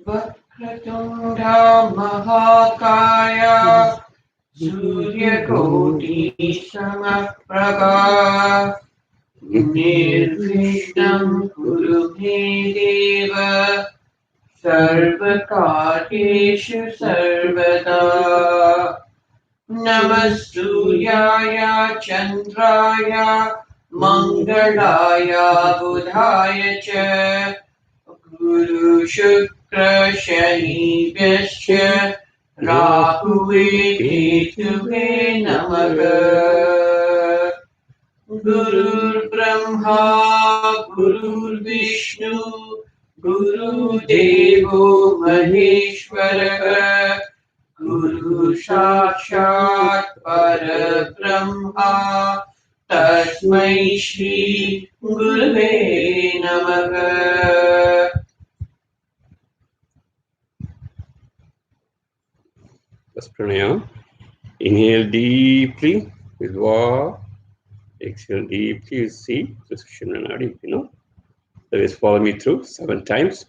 Vakratunda Mahakaya Suryakoti Samaprabha Nirvishnam Kurume Deva Sarvakaryeshu Sarvada Namastruyaya Chandraya Mangalaya Budhaya Cha Guru Shukra Shanibhyascha Rahuve Ketuve Namaha Gurur Brahma Gurur Vishnu Guru Devo Maheshwara Guru Sakshat Parabrahma Tasmai Shri Gurave Namaha. Let's pranayam. Inhale deeply with Va. Exhale deeply with C. This is Shimranadi, you know. That is, follow me through 7 times.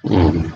Mm.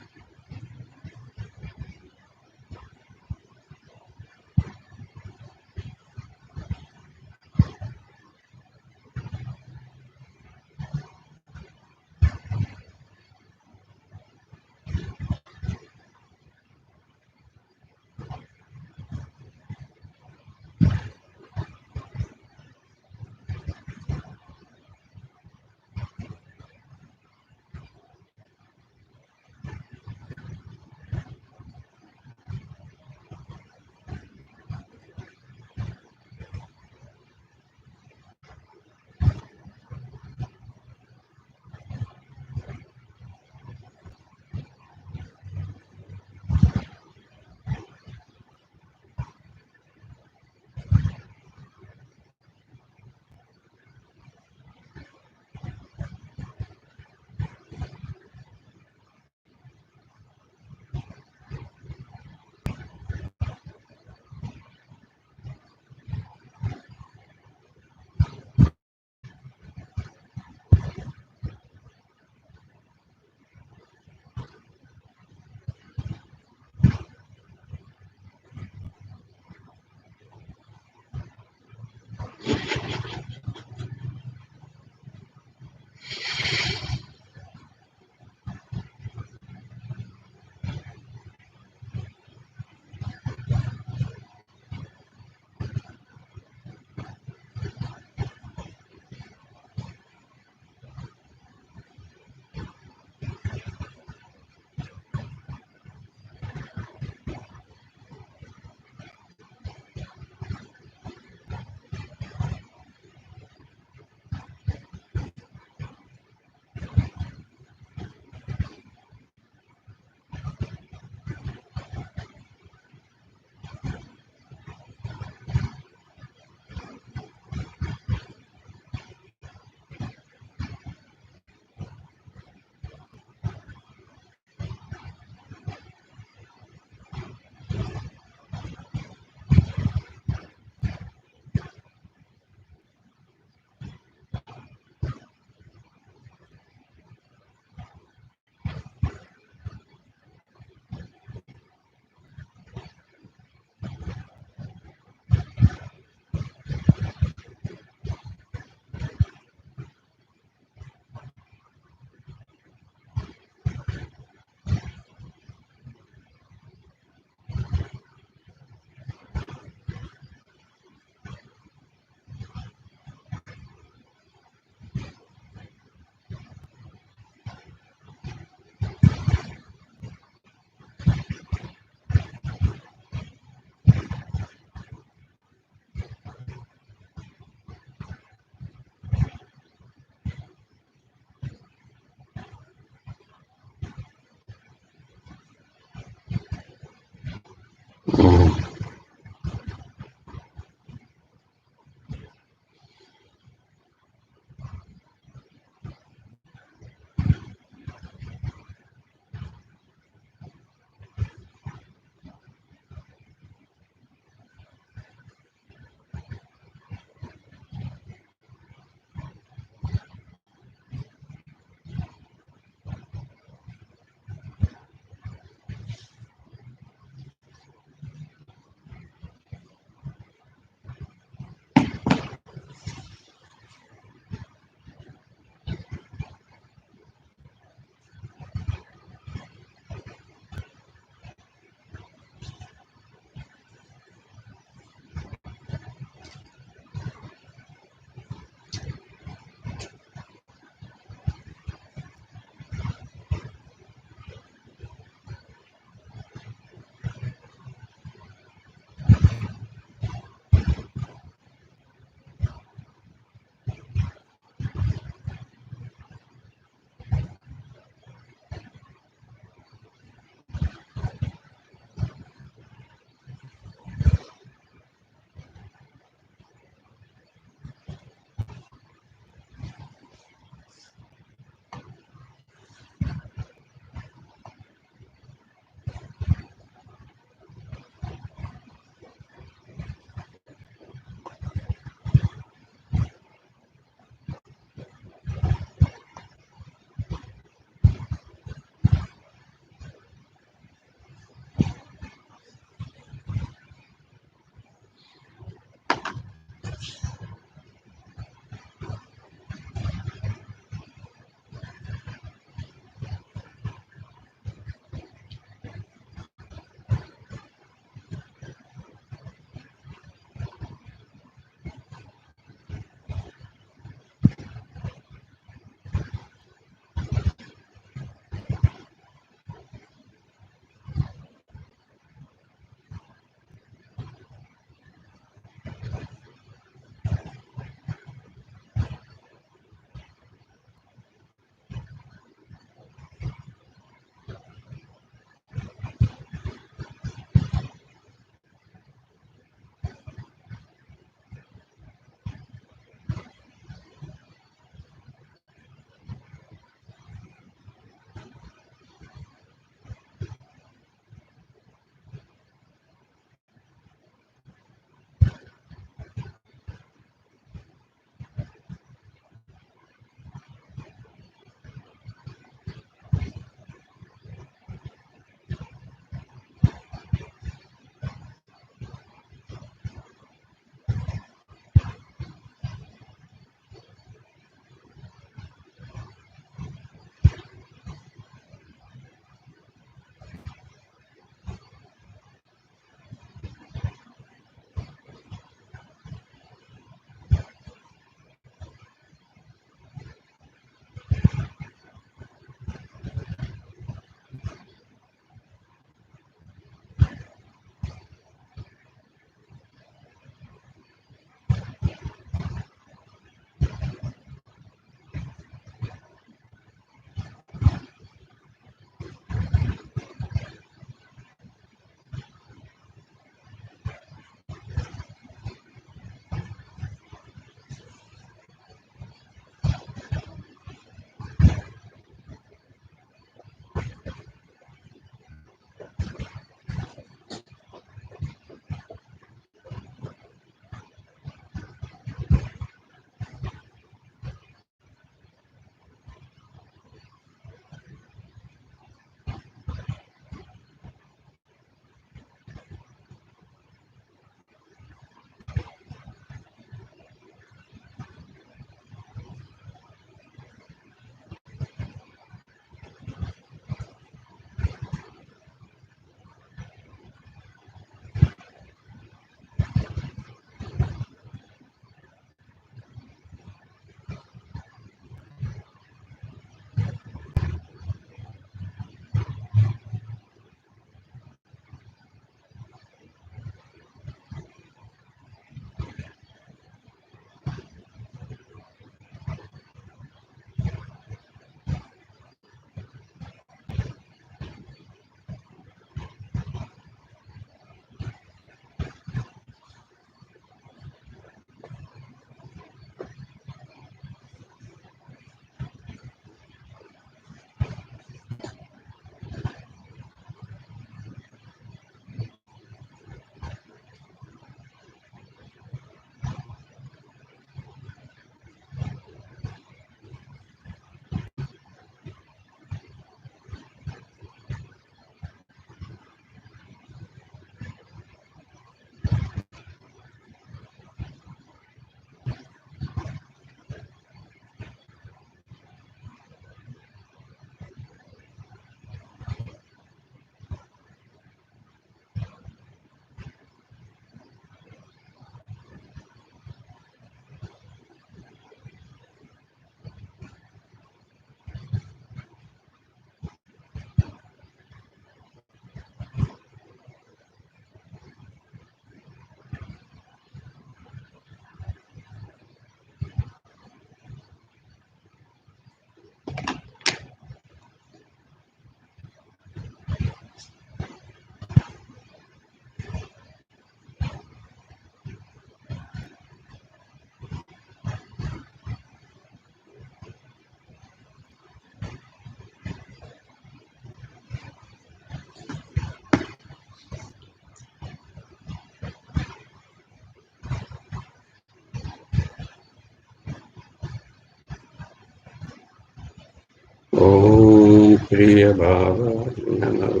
Om Kriya Babaji Namo.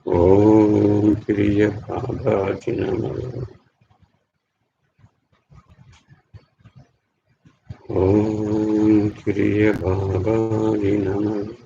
Om Kriya Babaji Namo. Om Kriya Babaji Namo.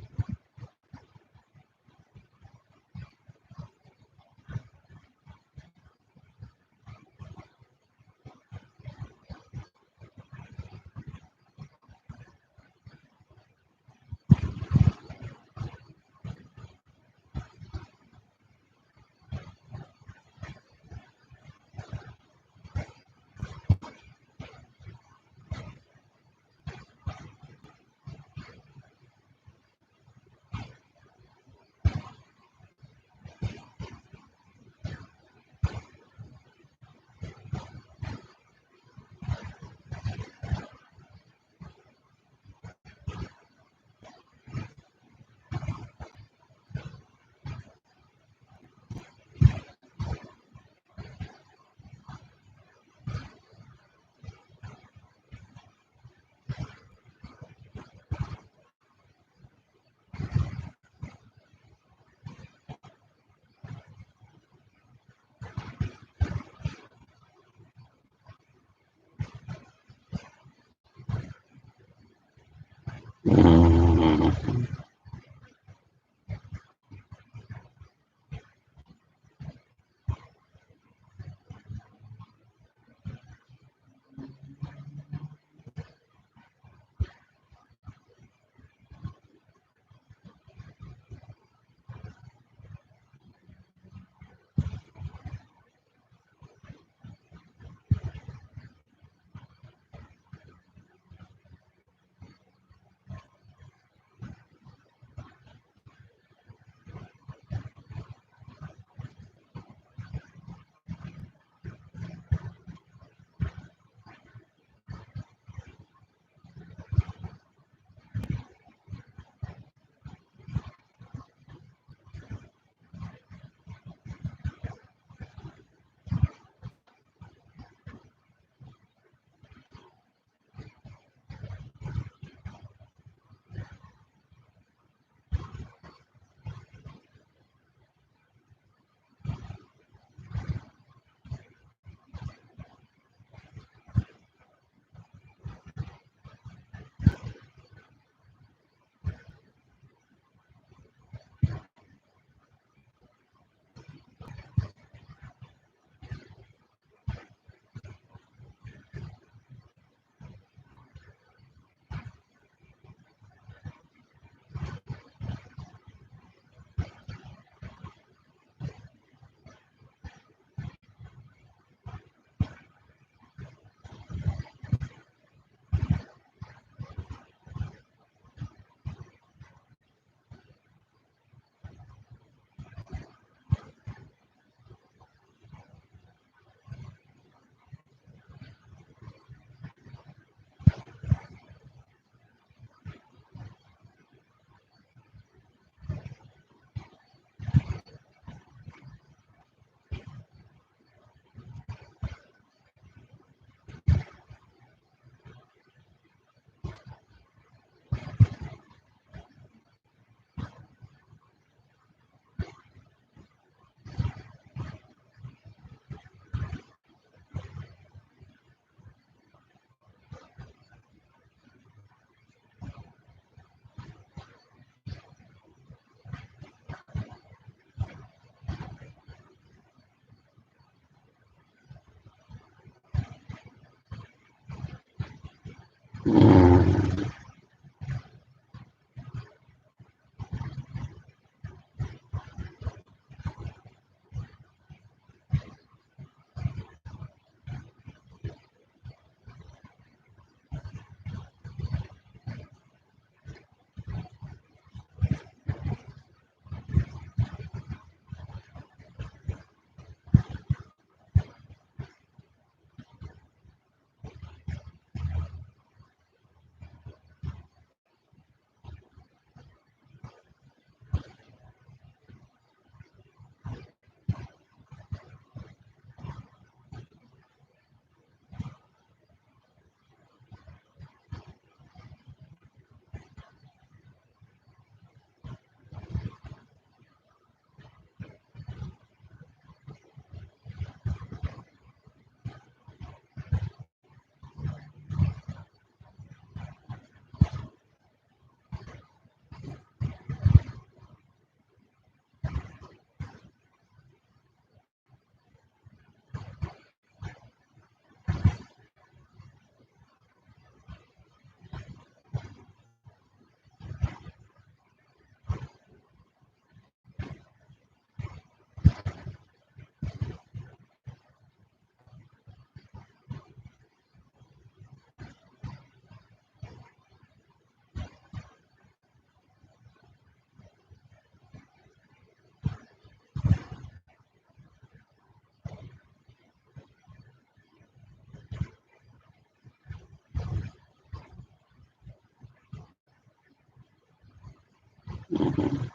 Mhm.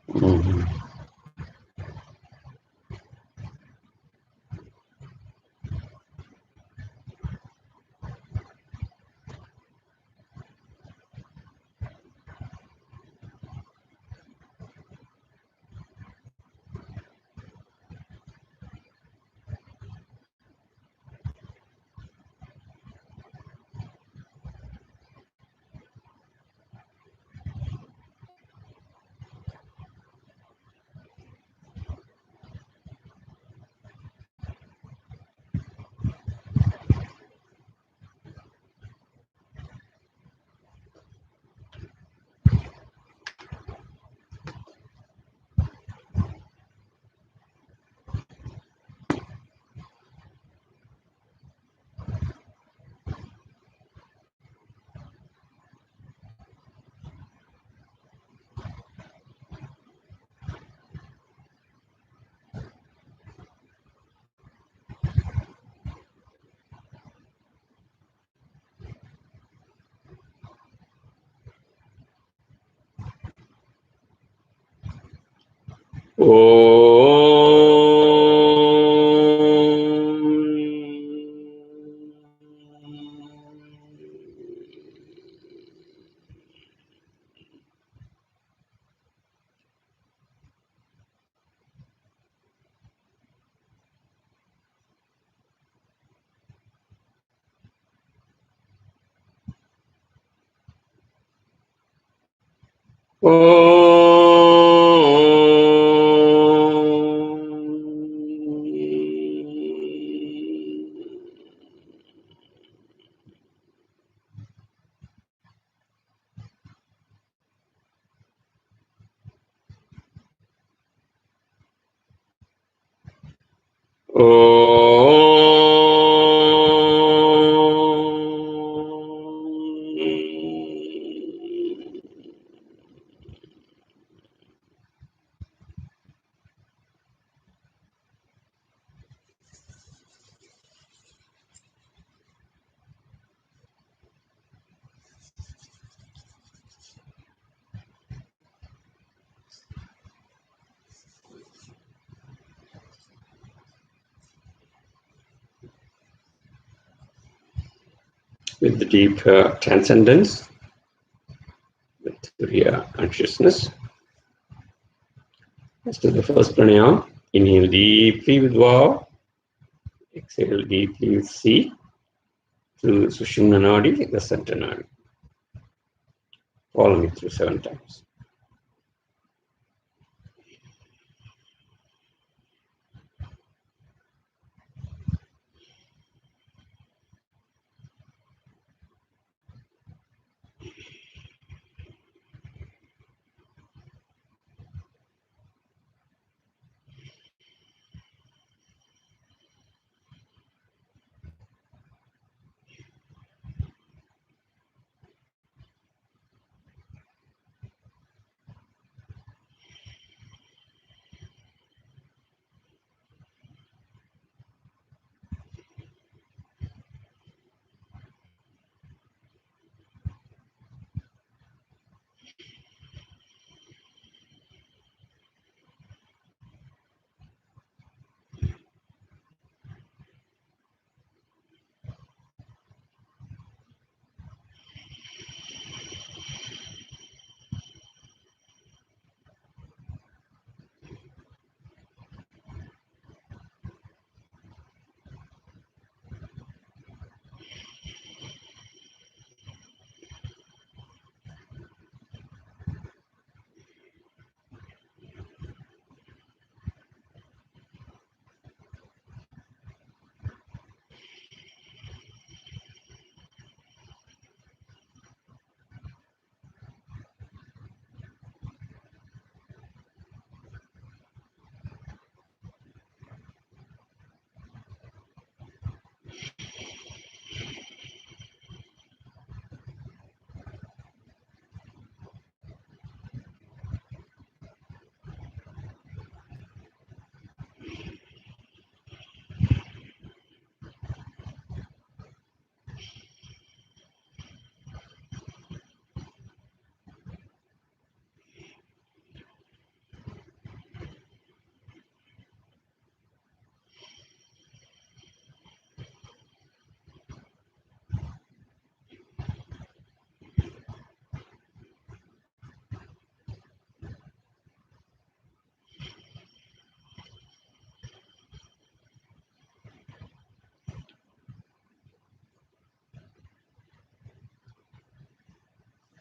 Mhm. With the deep transcendence, with Turiya consciousness. Let's do the first pranayama. Inhale deeply with Va. Exhale deeply with Si. Through Sushumna Nadi, the center Nadi. Follow me through 7 times.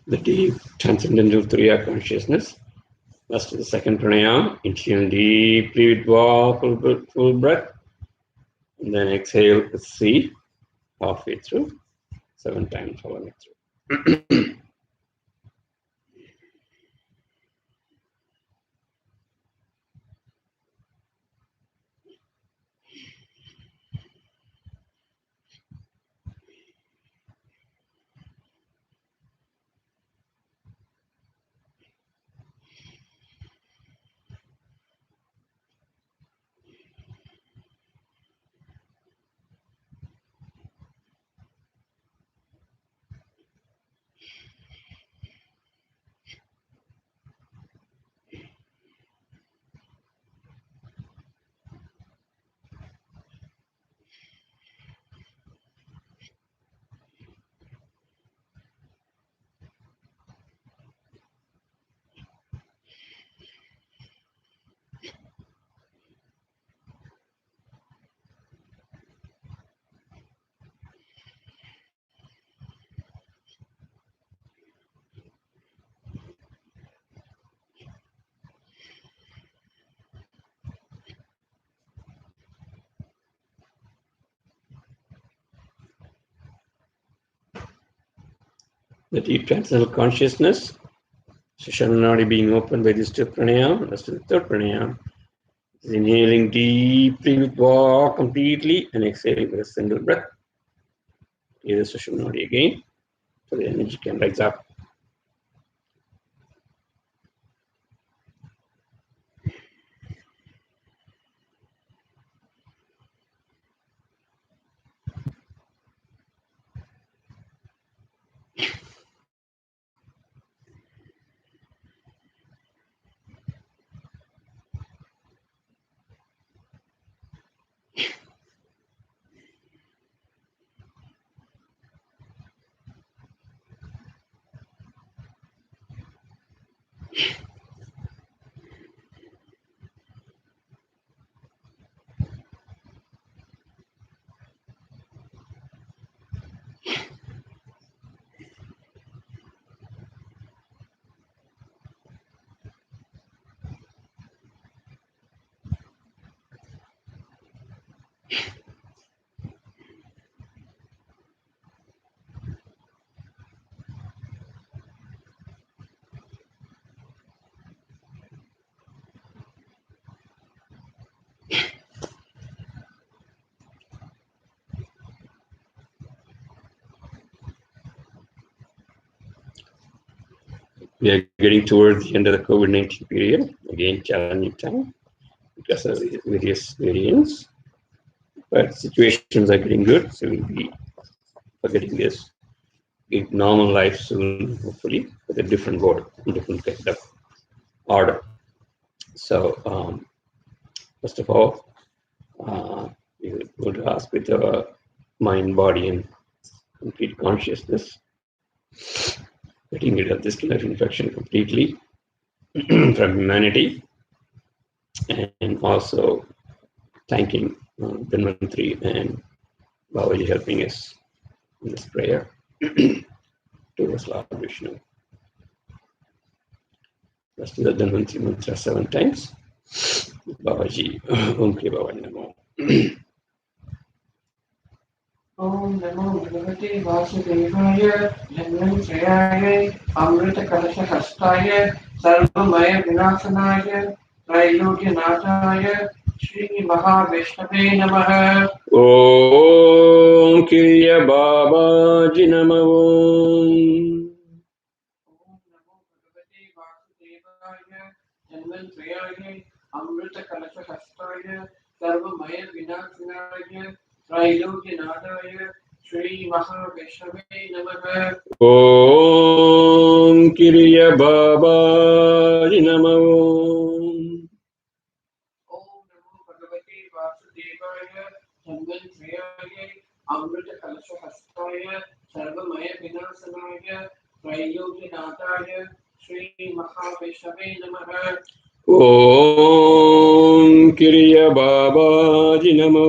the deep transcendental Turiya consciousness. Let's do the second pranayama. Inhale deeply with full breath. And then exhale with C halfway through. 7 times following it through. The deep transcendental consciousness. Shananadi being opened by this two pranayama. Let's do the third pranayama. Inhaling deeply with Va completely and exhaling with a single breath. Here is Shananadi again. So the energy can rise up. We are getting towards the end of the COVID-19 period. Again, challenging time because of the various variants. But situations are getting good, so we'll be forgetting this in normal life soon, hopefully, with a different board, different kind of order. So, first of all, we would ask with our mind, body, and complete consciousness, getting rid of this kind of infection completely from humanity, and also thanking Dhanvantri and Babaji helping us in this prayer towards Lord Vishnu. Let's do the Dhanvantri mantra 7 times. Babaji, Om Kriya Babaji Namo. Om Namo Bhagavate Vasudevaya Janmantrayaya Amrita Kalasha Hastaya Sarvamaya Vinashanaya Trailokya Nataya Shri Mahavishnave Namaha. Om Kriya Babaji Namo. Om Namo Bhagavate Vasudevaya Janmantrayaya Amrita Kalasha Hastaya Sarvamaya Vinashanaya Trailokya Nataya Shri Mahavishnave Namaha. Om Kriya Babaji Namo. Om Namo Bhagavate Vasudevaya Janmantrayaya Amrita Kalasha Hastaya Sarvamaya Vinashanaya Trailokya Nataya Shri Mahavishnave Namaha. Om Kriya Babaji Namo.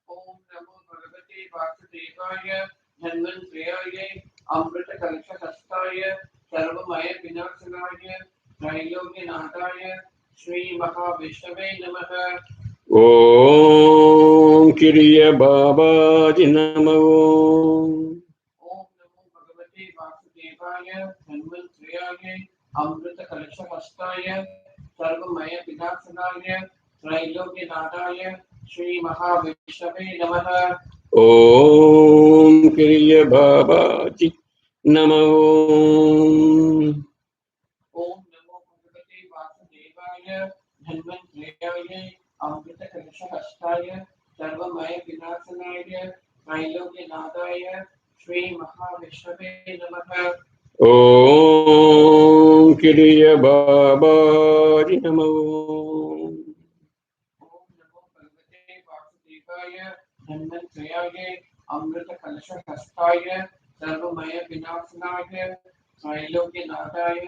Om Namo Bhagavate Vasudevaya Janmantrayaya Amrita Kalsha Hastaya, Sarvamaya Vinashanaya, त्रैलोक्यनाथाय Shri महाविष्णवे नमः। Om Kiriya Babaji Namo. ओम नमो भगवते वासुदेवाय धन्वंतर्याय अमृत कलश हस्ताय सर्वमय विनाशनाय त्रैलोक्यनाथाय श्री महाविष्णवे नमः। Om Kiriya Babaji Namo. ओम नमो भगवते वासुदेवाय धन्वंतर्याय अमृत कलश हस्ताय सर्वमय विनाशनाय त्रैलोक्यनाथाय श्री महाविष्णवे नमः। Om Kiriya Babaji Namo. ओम नमो भगवते वासुदेवाय धन्वंतर्याय अमृत कलश हस्ताय सर्वमय विनाशनाय त्रैलोक्यनाथाय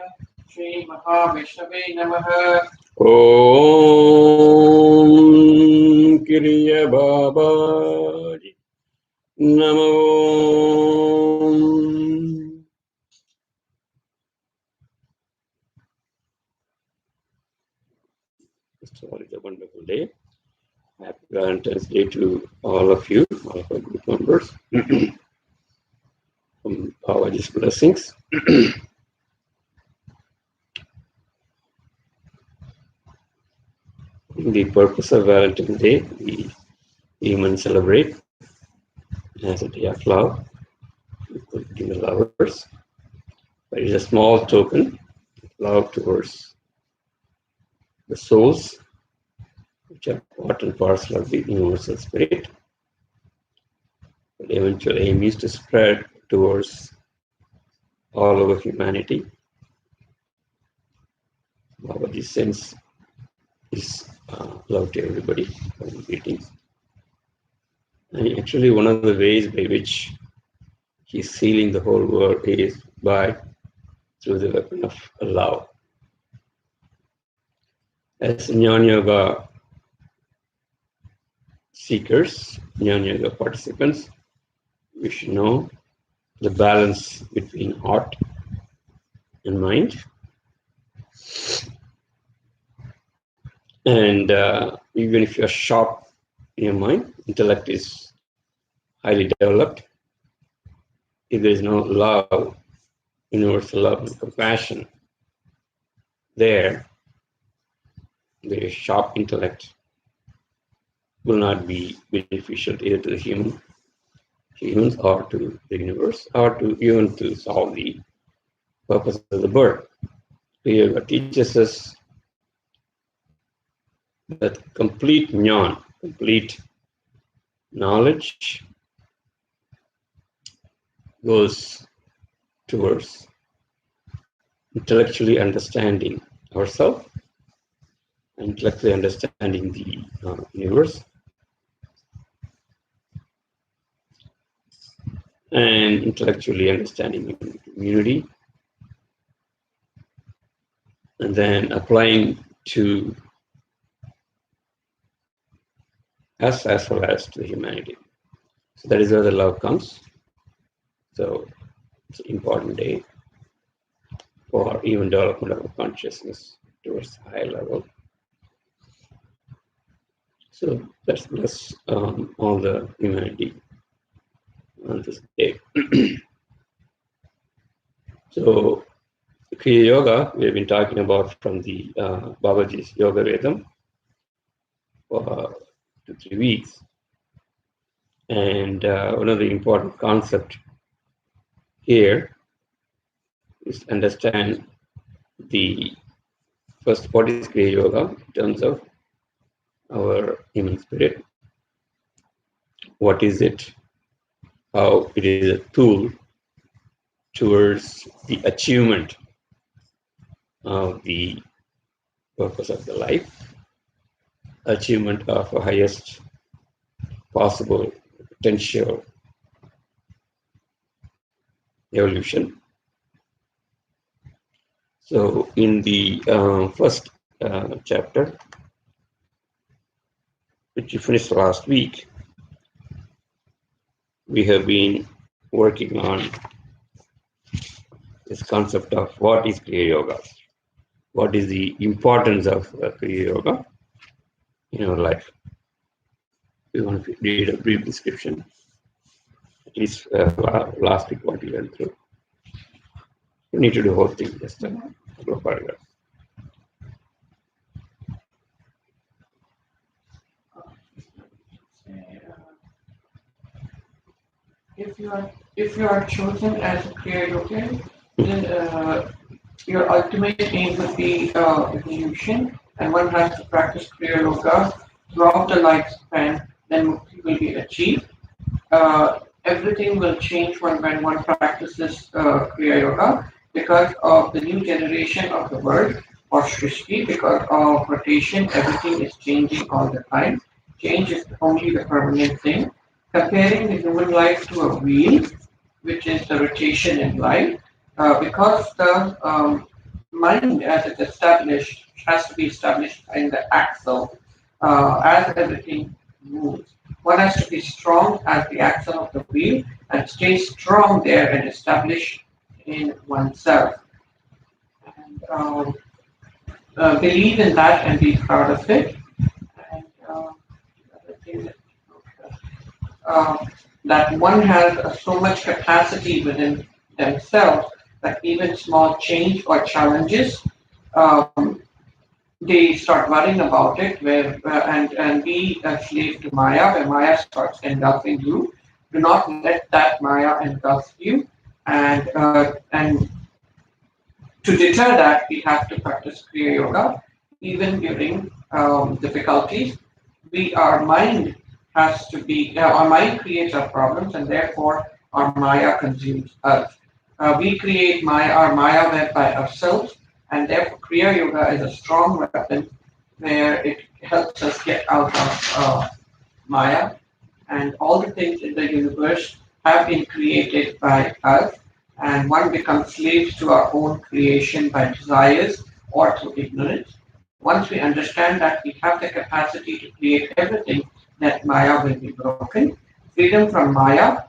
श्री महाविष्णवे नमः। Om Kiriya Babaji Namo. So it's a wonderful day. Happy Valentine's Day to all of you, all of our group members. From Babaji's blessings. The purpose of Valentine's Day, we humans celebrate as a day of love between the lovers. But it's a small token of love towards the souls, which are part and parcel of the universal spirit. But the eventual aim is to spread towards all over humanity. Babaji sends his love to everybody, greetings. And actually, one of the ways by which he's healing the whole world is through the weapon of love. As Jnana Yoga seekers, Jnana Yoga participants, we should know the balance between heart and mind. And even if you're sharp in your mind, intellect is highly developed. If there is no love, universal love and compassion, the sharp intellect will not be beneficial either to the humans or to the universe, or to even to solve the purpose of the birth. Yoga teaches us that complete jnana, complete knowledge, goes towards intellectually understanding ourselves, intellectually understanding the universe, and intellectually understanding the community, and then applying to us as well as to the humanity. So that is where the love comes. So it's an important day for even development of consciousness towards the high level. So let's bless all the humanity on this day. So Kriya Yoga, we have been talking about from the Babaji's Yoga Vedham for 2-3 weeks. And one of the important concepts here is to understand what is Kriya Yoga in terms of our human spirit. What is it? How it is a tool towards the achievement of the purpose of the life, achievement of a highest possible potential evolution. So in the first chapter, which we finished last week, we have been working on this concept of what is Kriya Yoga, what is the importance of Kriya Yoga in our life. We want to read a brief description, at least last week what we went through. You need to do the whole thing, just a couple of paragraphs. If you are chosen as a Kriya Yogi, then your ultimate aim would be evolution, and one has to practice Kriya Yoga throughout the lifespan, then mukti will be achieved. Everything will change when one practices Kriya Yoga because of the new generation of the world or Srishti, because of rotation, everything is changing all the time. Change is only the permanent thing. Comparing the human life to a wheel, which is the rotation in life, because the mind as it's established has to be established in the axle as everything moves. One has to be strong as the axle of the wheel and stay strong there and established in oneself. And believe in that and be proud of it. And the other thing uh, that one has so much capacity within themselves that even small change or challenges, um, they start worrying about it, where and be a slave to Maya, where Maya starts engulfing you. Do not let that Maya engulf you, and to deter that, we have to practice Kriya Yoga, even during difficulties. Our mind has to be, our mind creates our problems, and therefore our Maya consumes us. We create our Maya web by ourselves, and therefore Kriya Yoga is a strong weapon where it helps us get out of Maya, and all the things in the universe have been created by us, and one becomes slaves to our own creation by desires or through ignorance. Once we understand that we have the capacity to create everything, that Maya will be broken. Freedom from Maya,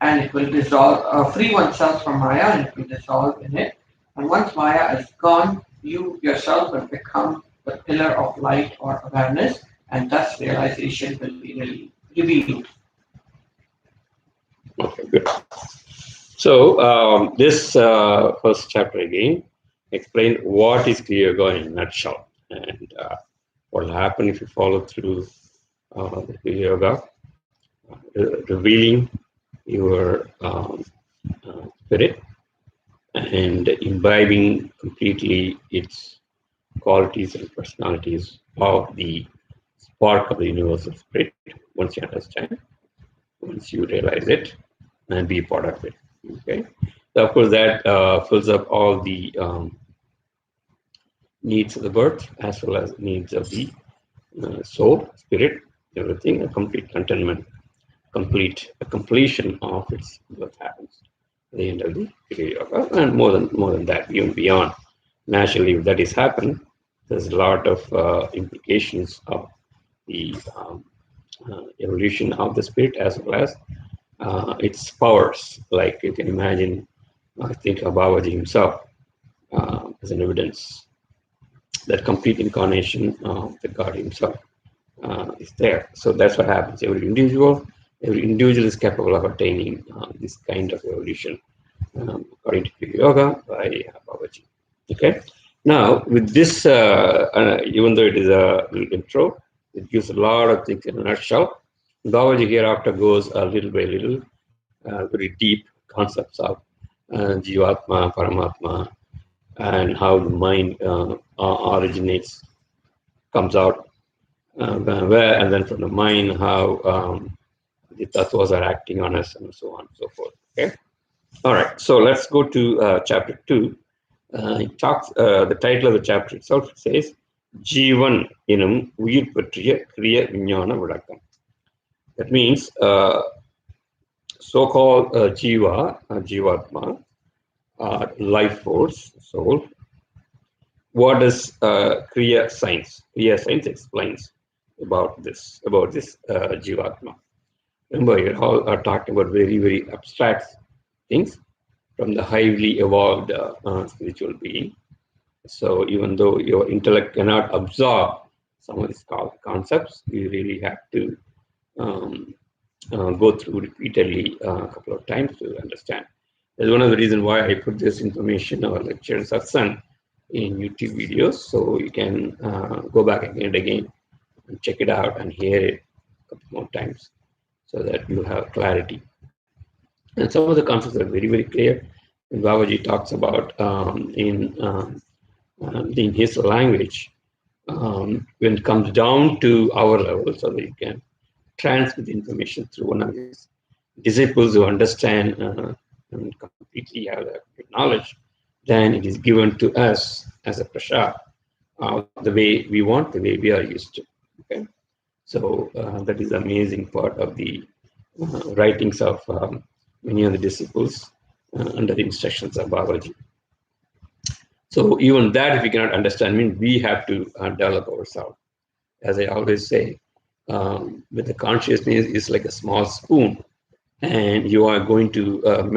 and it will dissolve, free oneself from Maya, and it will dissolve in it. And once Maya is gone, you yourself will become the pillar of light or awareness, and thus realization will be revealed. Okay, good. So this first chapter again explain what is Kriya Yoga in a nutshell, and what will happen if you follow through the Kriya Yoga, revealing your spirit and imbibing completely its qualities and personalities of the spark of the universal spirit. Once you understand, once you realize it, and be a part of it. Okay. So of course, that fills up all the needs of the birth as well as needs of the soul, spirit, everything. A complete contentment, a completion of its birth happens at the end of the Kriya Yoga, and more than that, even beyond. Naturally, if that is happened, there's a lot of implications of the evolution of the spirit as well as its powers. Like you can imagine, I think of Babaji himself as an evidence that complete incarnation of the God himself is there. So that's what happens. Every individual is capable of attaining this kind of evolution, according to Kriya Yoga by Babaji. Okay. Now, with this, even though it is a little intro, it gives a lot of things in a nutshell. Babaji hereafter goes a little by little, very deep concepts of Jeevaatman, Paramatma, and how the mind originates, comes out, where, and then from the mind, how the tattvas are acting on us, and so on and so forth. Okay. All right. So let's go to chapter 2. It talks. The title of the chapter itself says, "Jeevan inum uyir patriya kriya viññāna vilakkam." That means so-called Jeevaatma, life force, soul. What does Kriya science? Kriya science explains about this Jeevaatma. Remember, you all are talking about very, very abstract things from the highly evolved spiritual being. So even though your intellect cannot absorb some of these concepts, you really have to um, go through repeatedly a couple of times to understand. That's one of the reasons why I put this information or lectures satsang in YouTube videos, so you can go back again and again and check it out and hear it a couple more times, so that you have clarity. And some of the concepts are very, very clear. And Babaji talks about in his language, when it comes down to our level, so that you can transmit information through one of his disciples who understand and completely have that knowledge, then it is given to us as a prasad, the way we want, the way we are used to. Okay, so that is the amazing part of the writings of many of the disciples under the instructions of Babaji. So even that, if we cannot understand, means we have to develop ourselves. As I always say, with the consciousness is like a small spoon, and you are going to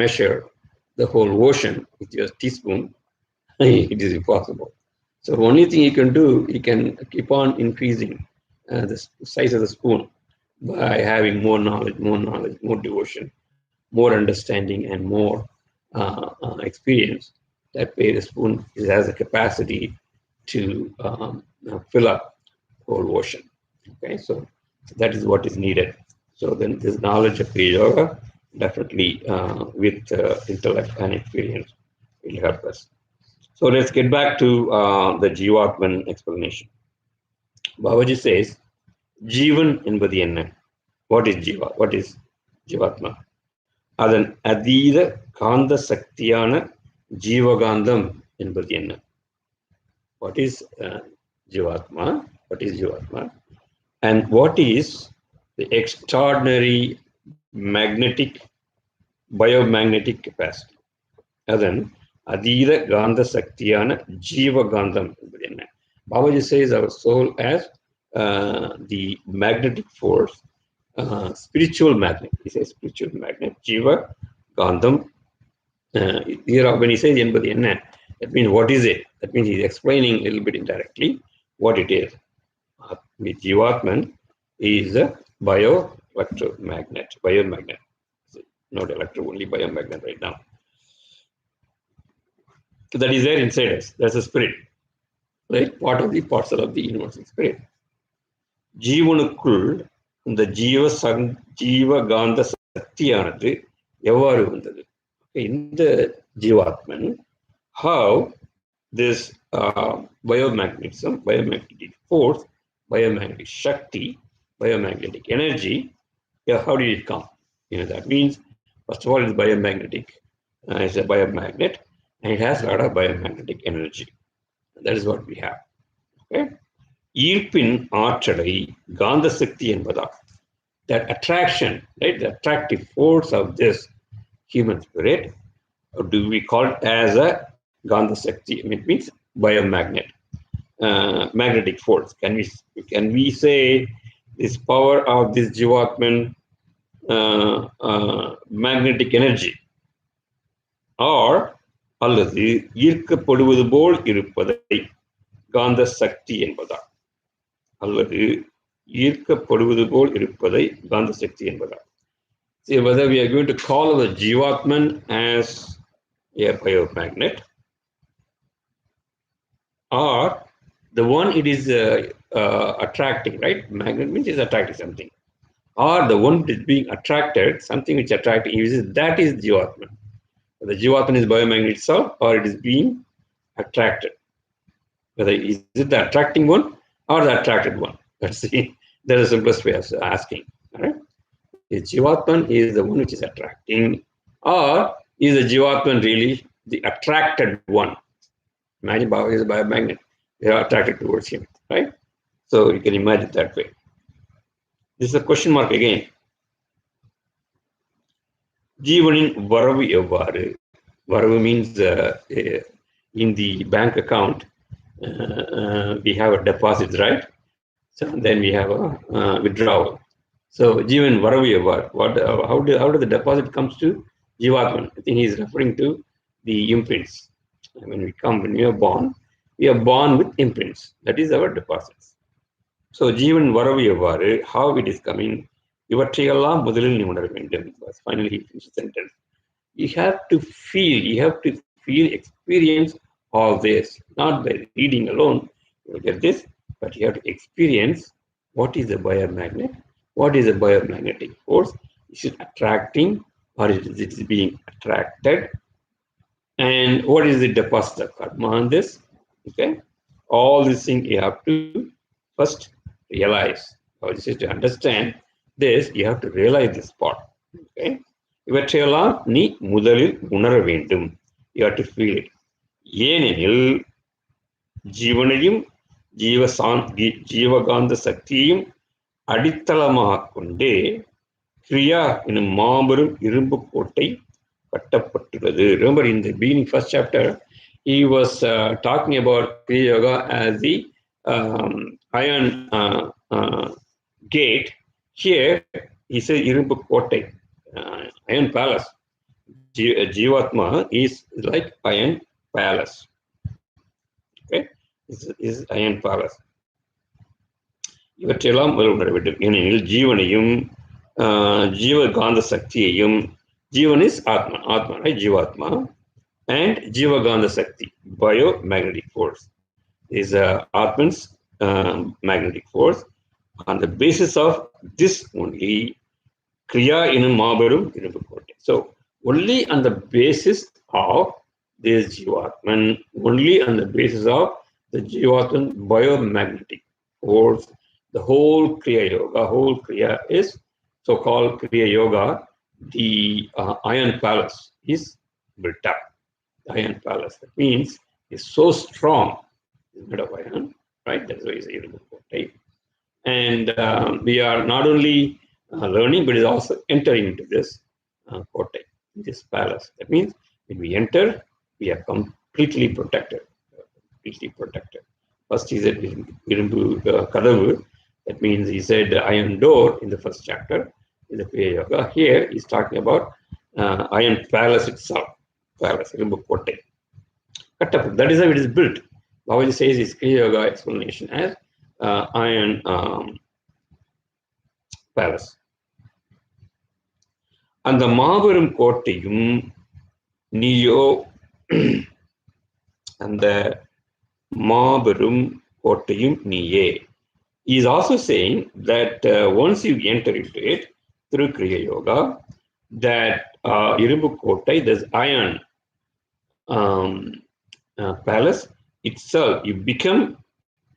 measure the whole ocean with your teaspoon. It is impossible. So the only thing you can do, you can keep on increasing the size of the spoon by having more knowledge, more devotion, more understanding, and more experience. That way, the spoon has a capacity to fill up the whole ocean. Okay, so that is what is needed. So then, this knowledge of yoga definitely with intellect and experience will help us. So let's get back to the Jeevaatman explanation. Babaji says, Jeevan என்பது என்ன? What is Jiva? What is Jeevaatma? அதன் அதீத காந்த சக்தியான ஜீவகாந்தம் என்பது என்ன? What is Jeevaatma? What is Jeevaatma? And what is the extraordinary magnetic, biomagnetic capacity? அதன் அதீத காந்த சக்தியான ஜீவகாந்தம் என்பது என்ன? Babaji says our soul as the magnetic force, spiritual magnet. He says spiritual magnet, Jiva Gandham. Here, when he says என்பது என்ன, that means what is it? That means he's explaining a little bit indirectly what it is. With Jeevaatman is a biomagnet, not electro, only biomagnet right now. That is there inside us. That's a spirit, right? Part of the parcel of the universal spirit. ஜீவனுக்குள் இந்த ஜீவகாந்த சக்தியானது எவ்வாறு வந்தது? இந்த ஜீவாத்மன், how this biomagnetism, biomagnetic force, biomagnetic shakti, biomagnetic energy, how did it come? That means, first of all, it's biomagnetic. It's a biomagnet, and it has a lot of biomagnetic energy. That is what we have. Okay? ஈர்ப்பின் ஆற்றலை காந்த சக்தி என்பதா, that attraction, right, the attractive force of this human spirit, or do we call it as a gandha sakti? It means biomagnet, magnetic force. Can we say this power of this Jeevaatman magnetic energy, or அல்லது ஈர்க்கப்படுவது போல் இருப்பதை காந்த சக்தி என்பதா, அல்லது ஈர்க்கப்படுவது போல் இருப்பதை காந்த சக்தி என்பதா? See, whether we are going to call the Jeevaatman as a biomagnet, or the one it is attracting, right? Magnet means it's attracting something, or the one that is being attracted, something which attracting, that is Jeevaatman. The Jeevaatman is biomagnet itself, or it is being attracted. Whether is it the attracting one or the attracted one? That's the simplest way of asking. All right? The Jeevaatman is the one which is attracting, or is the Jeevaatman really the attracted one? Imagine Baba is a biomagnet. They are attracted towards him, right? So you can imagine that way. This is a question mark again. Jeevanin varavu evvaru. Varavu means in the bank account, we have a deposit, right? So then we have a withdrawal. So Jeevan varavu evvaru. How do the deposit comes to Jeevaatman? I think he is referring to the imprints. When we are born with imprints. That is our deposits. So ஜீவன் வரவு எவ்வாறு, how it is coming, இவற்றையெல்லாம் முதலில் நீ உணர வேண்டும். Finally he finishes the sentence. You have to feel, experience all this, not by reading alone. You will get this, but you have to experience what is a biomagnet, what is a biomagnetic force. Is it attracting or is it being attracted? And what is the deposit of karma on this? Okay, all these things you have to first realize. This is to understand this, you have to realize this part. Okay, இவற்றையெல்லாம் நீ முதலில் உணர வேண்டும். You have to feel it. ஏனெனில் ஜீவனையும் ஜீவகாந்த சக்தியையும் அடித்தளமாக கொண்டே கிரியா எனும் மாபெரும் இரும்பு கோட்டை கட்டப்பட்டுள்ளது. Remember in the beginning first chapter, he was talking about Kriya Yoga as the iron gate. Here he says இரும்பு கோட்டை, iron palace. Jeevaatma is like iron palace. Okay, is iron palace. இவற்றையெல்லாம் உணர வேண்டும். ஏனெனில் ஜீவனையும் ஜீவகாந்த சக்தியையும், ஜீவன் is Atma, right? Jeevaatma, and Jeevagandha Sakti, biomagnetic force, is Atman's magnetic force. On the basis of this only, Kriya in Mahaavatar Babaji. So, only on the basis of this Jeevaatman, only on the basis of the Jeevaatman biomagnetic force, the whole Kriya Yoga, whole Kriya is so-called Kriya Yoga. The iron palace is built up. The iron palace, that means it's so strong. It's made of iron, right? That's why it's a irritable type. And we are not only learning, but is also entering into this kotai, this palace. That means when we enter, we are completely protected. Completely protected. First he said irumbu kadavu. That means he said iron door in the first chapter in the Kriya Yoga. Here he's talking about iron palace itself. Palace, irumbu kotai. That is how it is built. Babaji says his Kriya Yoga explanation as iron palace. அந்த மாபெரும் கோட்டையும் நீயோ, அந்த மாபெரும் கோட்டையும் நீயே. He is also saying that once you enter into it through Kriya Yoga, that irumbu kotai, this iron palace itself, you become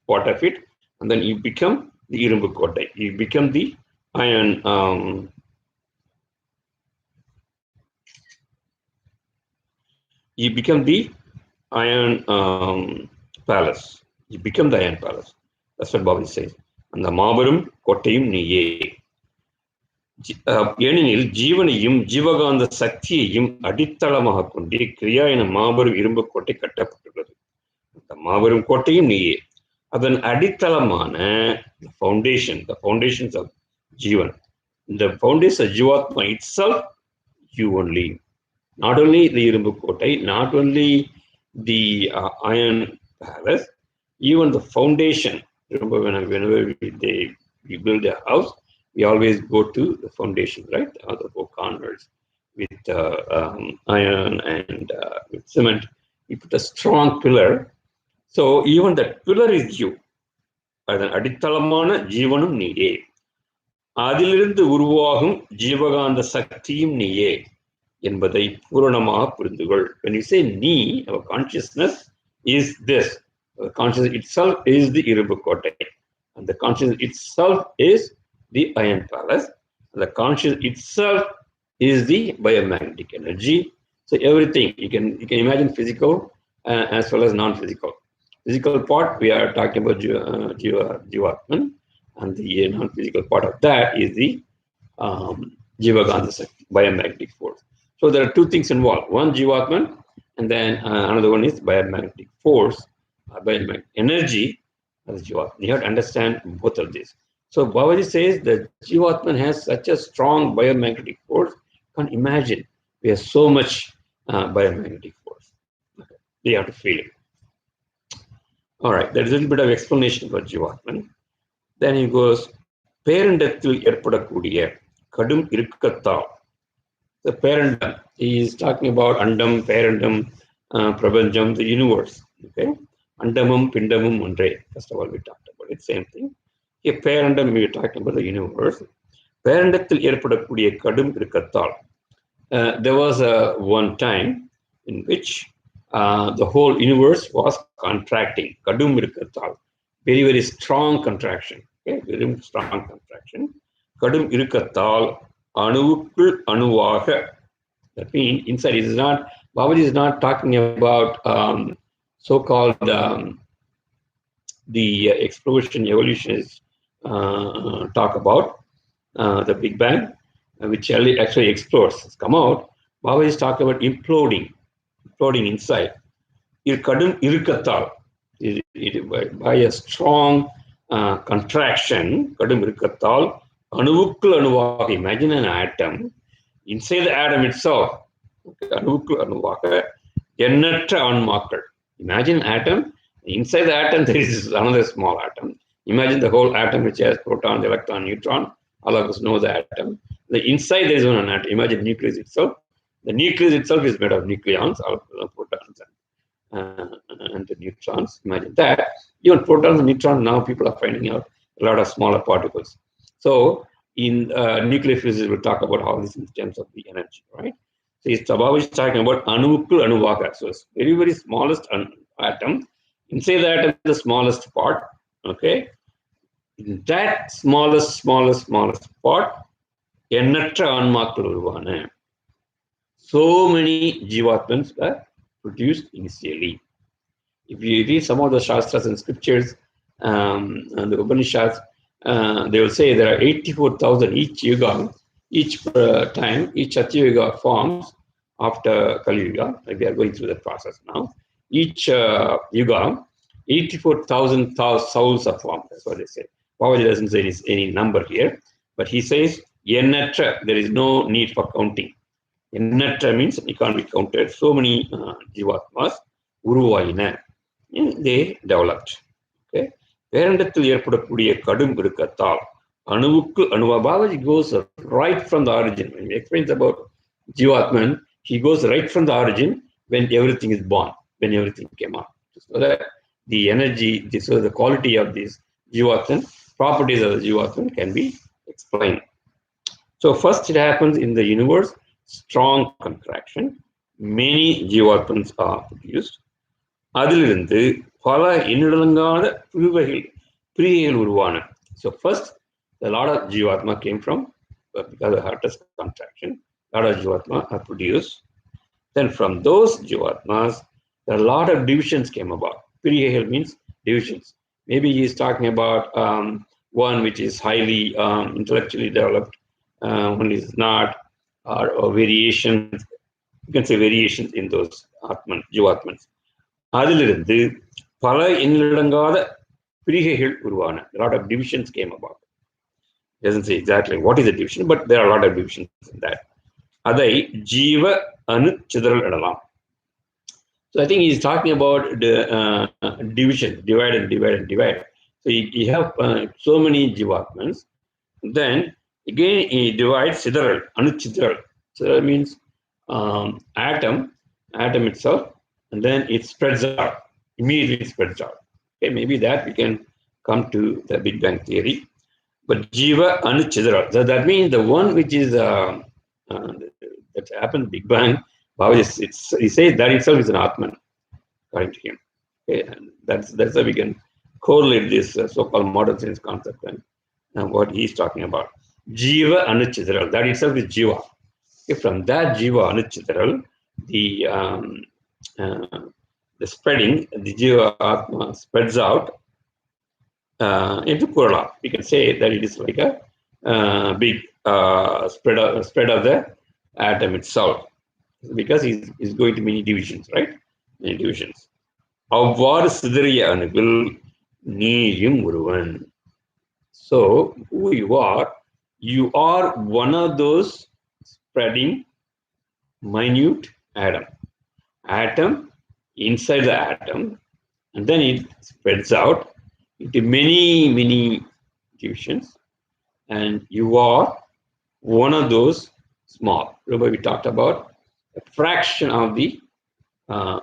part of it, and then you become the irumbu kotai. You become the iron you become the iron palace. You become the iron palace. That's what Babaji says. And the மாபெரும் கோட்டையும் நீயே. ஏனெனில் ஜீவனையும் ஜீவகாந்த சக்தியையும் அடித்தளமாக கொண்டே கிரியா என மாபெரும் இரும்பு கோட்டை கட்டப்பட்டுள்ளது. அந்த மாபெரும் கோட்டையும் நீயே. அதன் அடித்தளமான the foundations of Jivan. The foundation of Jeevaatma itself, you only. Not only the irumbu kotai, not only the iron palace, even the foundation. Remember, whenever we build a house, we always go to the foundation, right? The four corners with iron and with cement. We put a strong pillar. So even that pillar is you. அதன் அடித்தளமான ஜீவனும் நீயே. அதிலிருந்து உருவாகும் ஜீவகாந்த சக்தியும் நீயே என்பதை பூரணமாக புரிந்துகொள். When you say நீ, our consciousness is this. The consciousness itself is the irumbu kotai, and the consciousness itself is the iron palace, and the consciousness itself is the biomagnetic energy. So everything you can imagine physical as well as non-physical. Physical part we are talking about Jeevaatman, and the non-physical part of that is the Jeevagandha Sakti, biomagnetic force. So there are two things involved. One Jeevaatman, and then another one is biomagnetic force. Biomagnetic energy as Jeevaatman. You have to understand both of these. So Babaji says that Jeevaatman has such a strong biomagnetic force. You can't imagine we have so much biomagnetic force. They have to feel it. All right, there's a little bit of explanation about Jeevaatman. Then he goes, பேரண்டத்தில் ஏற்படக்கூடிய கடும் இறுக்கத்தால். The parandam, he is talking about andam, parandam, prabanjam, the universe. Okay, andamum, pindamum, andre. First of all, we talked about it. Same thing. Here, parandam, we are talking about the universe. பேரண்டத்தில் ஏற்படக்கூடிய கடும் இறுக்கத்தால். There was one time in which the whole universe was contracting. Kadum irukkathal. Very, very strong contraction. Okay, very strong contraction. Kadum irukkathal anuvukkul anuvaga. That means inside it is not, Babaji is not talking about so-called the explosion, evolutionists talk about the Big Bang, which actually explores, come out. Babaji is talking about imploding inside. Kadum irukkathal, by a strong contraction, kadum irukkathal anuvukkul anuvaga. Imagine an atom. Inside the atom itself, anuvukkul anuvaga, எண்ணற்ற ஆன்மாக்கள். Imagine atom. Inside the atom, there is another small atom. Imagine the whole atom which has proton, electron, neutron. All of us know the atom. The inside there is one atom. Imagine nucleus itself. The nucleus itself is made of nucleons, all protons and the neutrons. Imagine that. Even protons and neutrons, now people are finding out a lot of smaller particles. So in nuclear physics, we'll talk about how this in terms of the energy, right? So it's Babaji is talking about anuvukkul anuvaga. So it's very, very smallest atom. Inside the atom, the smallest part. Okay. In that smallest part, எண்ணற்ற ஆன்மாக்கள் உருவான. So many Jeevaatmans were produced initially. If you read some of the Shastras and scriptures and the Upanishads, they will say there are 84,000 each yuga, each time, each Satya Yuga forms after Kali Yuga. Like we are going through that process now. Each yuga, 84,000 souls are formed. That's what they say. Babaji doesn't say any number here, but he says, Yenatra, there is no need for counting. Yenatra means it can't be counted. So many Jeevaatmas, Uruvaina, they developed. Okay. பேரண்டத்தில் ஏற்படக்கூடிய கடும் இறுக்கத்தால் அணுவுக்கு அணுவா. Babaji goes right from the origin. When he explains about Jeevaatman, he goes right from the origin when everything is born, when everything came out. So that the energy, so the quality of these Jeevaatman, properties of the Jeevaatman can be explained. So first it happens in the universe, strong contraction. Many Jeevaatmans are produced. அதிலிருந்து பல எண்ணிடங்காத பிரிகைகள் உருவான. So first, a lot of Jeevaatma came from, because of heart contraction, a lot of Jeevaatma are produced. Then from those Jeevaatmas, a lot of divisions came about. Priyagal means divisions. Maybe he is talking about one which is highly intellectually developed, one is not, or variations. You can say variations in those Jeevaatmans. அதிலிருந்து பல எண்ணிலடங்காத பிரிகைகள் உருவான. A lot of divisions came about. It doesn't say exactly what is the division, but there are a lot of divisions in that. அதை ஜீவ அணு சிதறல் இடலாம். So I think he's talking about the division, divide and divide and divide. So you have so many Jeevaatmans. Then again he divides sidaral, anu chidaral. So that means atom itself, and then it spreads out, immediately spreads out. Okay, maybe that we can come to the Big Bang theory. But Jiva anu chidaral. So that means the one which is that happened Big Bang, he says that itself is an Atman, according to him. Okay, and that's how we can correlate this so-called modern science concept and what he's talking about. Jiva anu chidaral. That itself is Jiva. Okay, from that Jiva anu chidaral, the spreading, the Jiva Atma spreads out into Kurala. We can say that it is like a big spread of the atom itself, because he's going to many divisions, right? Many divisions. அவ்வாறு சிதறிய அணுவில் நீயும் ஒருவன். So who you are one of those spreading minute atom inside the atom, and then it spreads out into many, many divisions, and you are one of those small. Remember, we talked about a fraction of the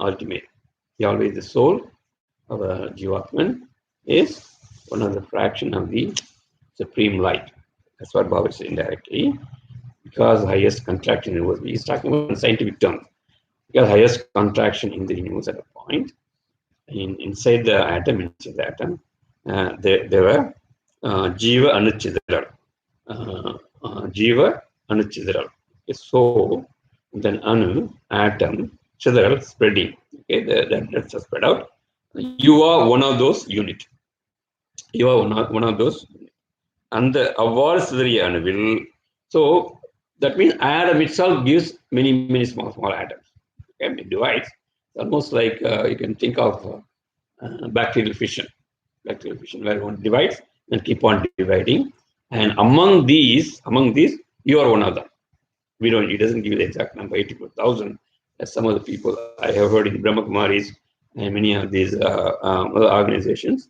ultimate. Always the soul of a Jeevaatman is one of the fraction of the supreme light. That's what Baba is saying indirectly. Because highest contraction in the universe, he's talking about in scientific terms. Because highest contraction in the universe at a point, inside the atom, there were Jiva Anuchidaral. Jiva Anuchidaral. So then Anu, atom, Chidaral, spreading. Okay, that's spread out. You are one of those units. You are one of those. And the awards will. So that means atom itself gives many, many small atoms. Okay, it divides. It's almost like you can think of bacterial fission. Bacterial fission, where one divides and keep on dividing. And among these, you are one of them. It doesn't give the exact number, 84,000, as some of the people I have heard in Brahma Kumaris and many of these other organizations.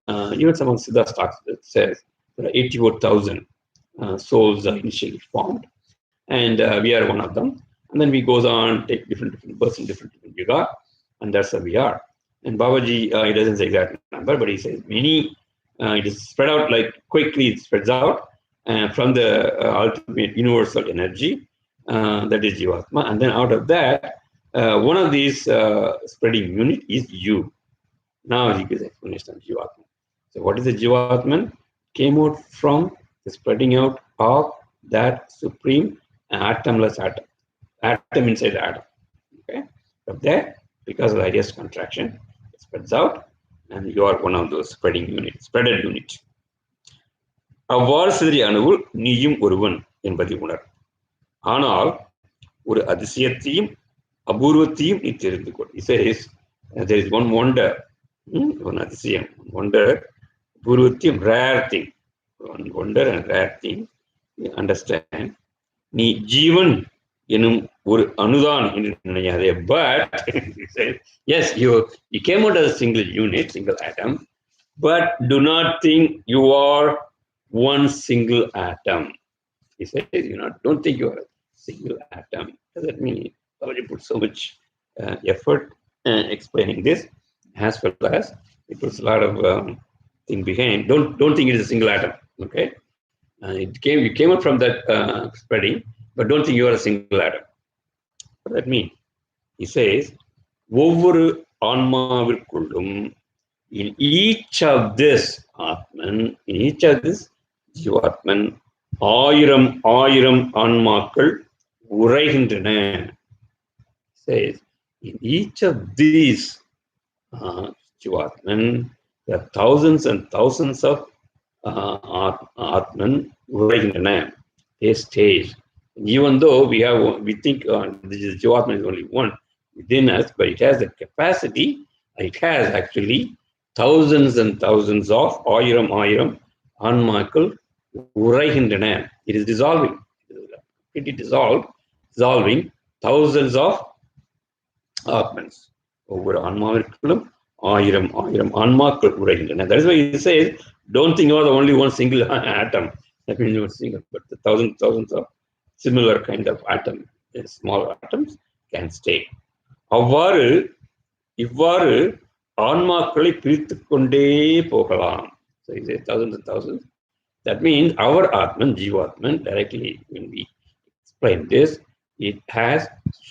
Even some of Siddha's talks that says there are 84,000 souls are initially formed, and we are one of them. And then we goes on, take different births in different yuga, and that's how we are. And Babaji, he doesn't say exact number, but he says many. It is spread out like quickly. It spreads out from the ultimate universal energy, that is Jeevaatma, and then out of that, one of these spreading unit is you. Now he gives explanation of Jeevaatman. So what is the Jeevaatman? Came out from the spreading out of that supreme atomless atom inside the atom. Okay, from there, because of the highest contraction, it spreads out, and you are one of those spreading units, spreaded unit. அவ்வாறு சிதறிய அணுவுள் நீயும் ஒருவன் என்பதை உணர். ஆனால் ஒரு அதிசயத்தையும் அபூர்வத்தையும் நீ தெரிந்து கொள். He says, there is one wonder, one அதிசயம், wonder, அபூர்வத்தையும், rare thing, one wonder and rare thing, you understand. நீ ஜீவன் எனும் ஒரு அணுதான் என்று நினையாதே. But he says, yes, you came out as a single unit, single atom, but do not think you are one single atom. He says, don't think you are a single atom. Does that mean somebody put so much effort explaining this, as well as it puts a lot of thing behind. Don't think it is a single atom. Okay, you came out from that spreading, but don't think you are a single atom. What does that mean? He says, ஒவ்வொரு ஆன்மாவிற்குள்ளும், in each of this Atman, in each of this Jeevaatman, ஆயிரம் ஆன்மாக்கள் உரைகின்றன. Says, in each of these Jeevaatman, there are thousands and thousands of Atman உரைகின்றன. They stage. Even though we think this is Jeevaatman is only one within us, but it has the capacity. It has actually thousands and thousands of ஆயிரம் ஆன்மாக்கள் உரைகின்றன. It is dissolving. It is dissolving thousands of Atmans. ஒவ்வொரு ஆன்மாவிற்குள்ளும் ஆயிரம் ஆன்மாக்கள் உரைகின்றன. That is why he says, don't think you are the only one single atom. That means you are single, but the thousands of similar kind of atom, small atoms can stay. இவ்வாறு ஆன்மாக்களை பிரித்துக் கொண்டே போகலாம். So he says thousands and thousands. That means our Atman, Jeevaatman, directly when we explain this, it has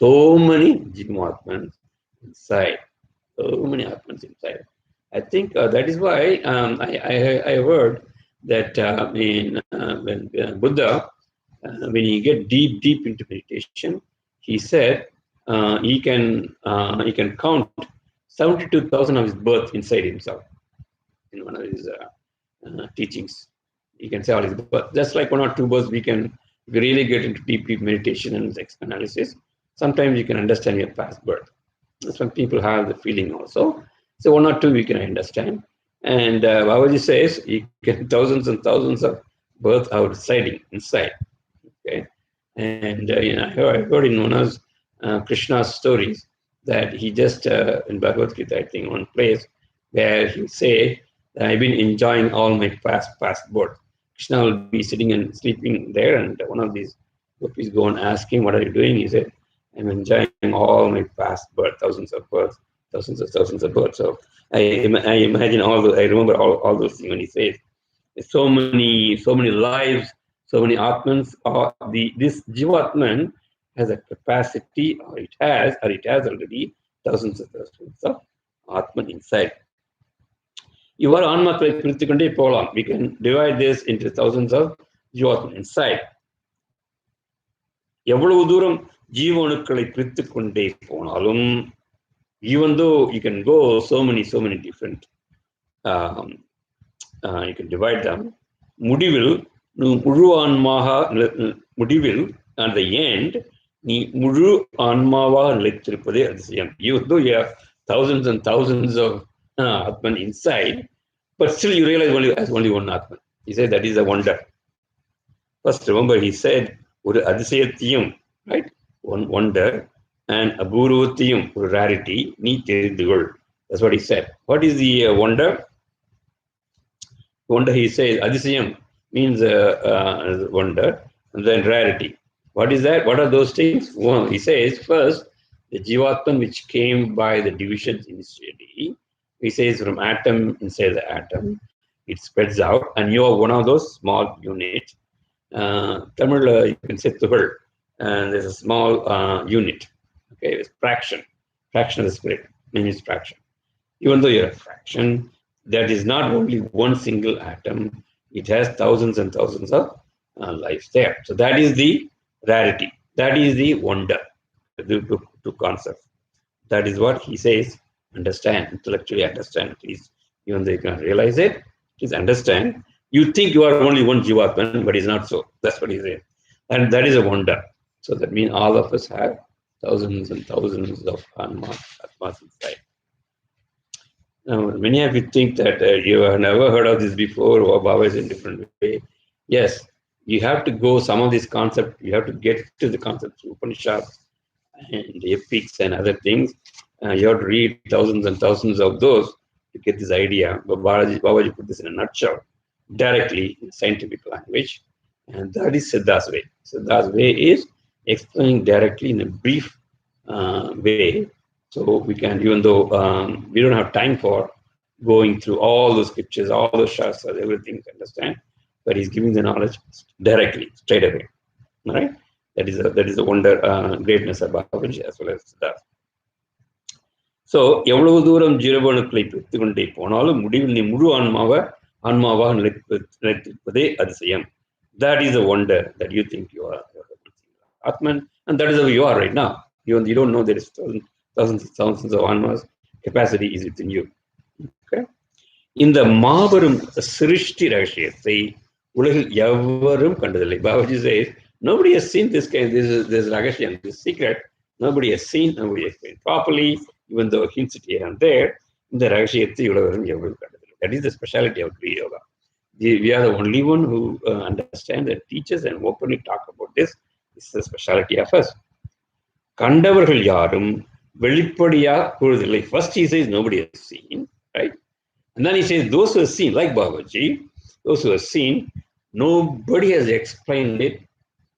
so many Jeevaatmans inside, so many Atmans inside. I think that is why I heard that when Buddha, when he get deep into meditation, he said he can count 72,000 of his birth inside himself. In one of his teachings, you can say all his birth. Just like one or two births, we really get into deep meditation and analysis. Sometimes you can understand your past birth. Some people have the feeling also. So one or two we can understand. And Babaji says you get thousands and thousands of births inside. Okay, and I heard in one of Krishna's stories that he just, in Bhagavad Gita, I think, one place where he say, I've been enjoying all my past birth. Krishna will be sitting and sleeping there, and one of these gopis go and ask him, what are you doing? He said, I'm enjoying all my past birth, thousands of births, thousands of births. So I imagine all those, I remember all those things when he says, so many lives, so many Atmans, or this Jeevaatman has a capacity, or it has already thousands of Atman inside. இவ்வாறு ஆன்மாக்களை பிரித்துக் கொண்டே போகலாம். We can divide this into thousands of Jeevaatman inside. எவ்வளவு தூரம் ஜீவனுக்களை பிரித்துக் கொண்டே போனாலும், even though you can go so many different, you can divide them, முடிவில் முழு ஆன்மாக முடிவில் at the end நீ முழு ஆன்மாவாக நிலைத்திருப்பதே அதிசயம். Even though you have thousands and thousands of Atman inside, but still you realize only one Atman. He said that is a wonder. First, remember he said ஒரு அதிசயத்தையும், right, one wonder, and அபூர்வத்தையும், ஒரு rarity, நீ தெரிந்து கொள். That's what he said. What is the wonder? Wonder, he says, adisayam means wonder, and then rarity. What is that? What are those things? Well, he says, first, the Jeevaatman which came by the divisions initially, he says from atom inside the atom, it spreads out, and you are one of those small units. Tamil, you can say tuhal, and there's a small unit. Okay, it's fraction of the spirit, means fraction. Even though you're a fraction, that is not only one single atom, it has thousands and thousands of lives there. So that is the rarity, that is the wonder, to concept. That is what he says, understand, intellectually understand, please. Even though you cannot realize it, please understand. You think you are only one Jeevaatman, but it's not so. That's what he says. And that is a wonder. So that means all of us have thousands and thousands of Atmas inside. Now, many of you think that you have never heard of this before, or Baba is in different way. Yes, you have to go some of these concepts, you have to get to the concepts of Upanishads and the epics and other things. You have to read thousands and thousands of those to get this idea. But Babaji put this in a nutshell, directly in scientific language, and that is Siddha's way. Siddha's way is explaining directly in a brief way. So we can, even though we don't have time for going through all those scriptures, all those shastras, everything to understand, but he's giving the knowledge directly, straight away. All right? That is the wonder, greatness of Babaji as well as Siddharth. So, எவ்வளவு தூரம் ஜீவனுக்களை பிரித்துக் கொண்டே போனாலும் முடிவில் நீ முழு ஆன்மாவாக நிலைத்திருப்பதே அதிசயம். That is a wonder that you think you are Atman, and that is how you are right now. You don't know there is thousands of Atmas. Capacity is within you. Okay? இந்த மாபெரும் சிருஷ்டி ரகசியத்தை உலகில் எவரும் கண்டதில்லை. Babaji says, nobody has seen this kind, this ragashiyam, this secret. Nobody has seen, nobody has explained properly, even though hints it here and there. இந்த ரகசியத்தை உலகம் எவரும் கண்டதில்லை. That is the speciality of Kriya Yoga. We are the only one who understand and teaches and openly talk about this. This is the speciality of us. கண்டவர்கள் யாரும் வெளிப்படையா கூறுவதில்லை. First he says nobody has seen, right? And then he says those who have seen, like Babaji, those who have seen, nobody has explained it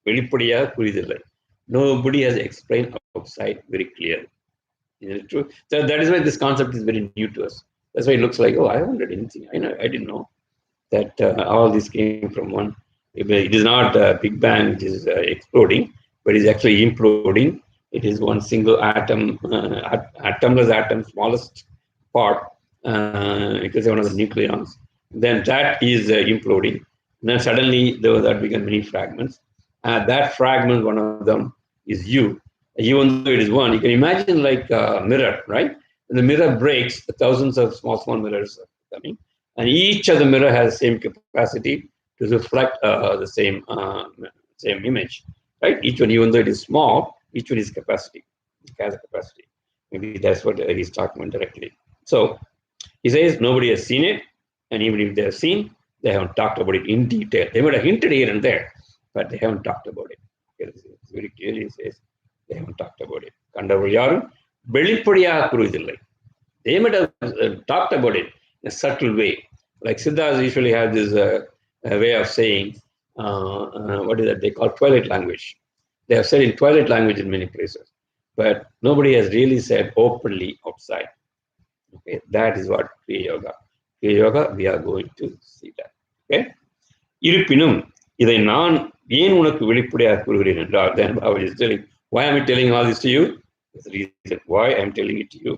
வெளிப்படையா கூறுவதில்லை. Nobody has explained outside very clearly. Is it true? So that is why this concept is very new to us. That's why it looks like, oh, I haven't read anything. I didn't know that all this came from one. It is not a Big Bang which is exploding, but it is actually imploding. It is one single atom, atomless atom, smallest part, because one of the nucleons. Then that is imploding. And then suddenly that become many fragments. That fragment, one of them, is you. Even though it is one, you can imagine like a mirror, right? When the mirror breaks, thousands of small mirrors are coming, and each of the mirror has the same capacity to reflect the same image, right? Each one, even though it is small, each one is capacity. It has a capacity. Maybe that's what he's talking about directly. So he says nobody has seen it, and even if they have seen, they haven't talked about it in detail. They might have hinted here and there, but they haven't talked about it. It's very clearly says they haven't talked about it. கண்டவர்கள் யாரும் வெளிப்படையாக கூறுவதில்லை. They might have talked about it in a subtle way. Like Siddhas usually have this way of saying, what is that they call twilight language. They have said in twilight language in many places, but nobody has really said openly outside. Okay, that is what Kriya Yoga. Kriya Yoga, we are going to see that. Okay. இருப்பினும் இதை நான் ஏன் உனக்கு வெளிப்படையாக கூறுகிறேன் என்றால், then Babaji is telling, why am I telling all this to you? There's a reason why I am telling it to you.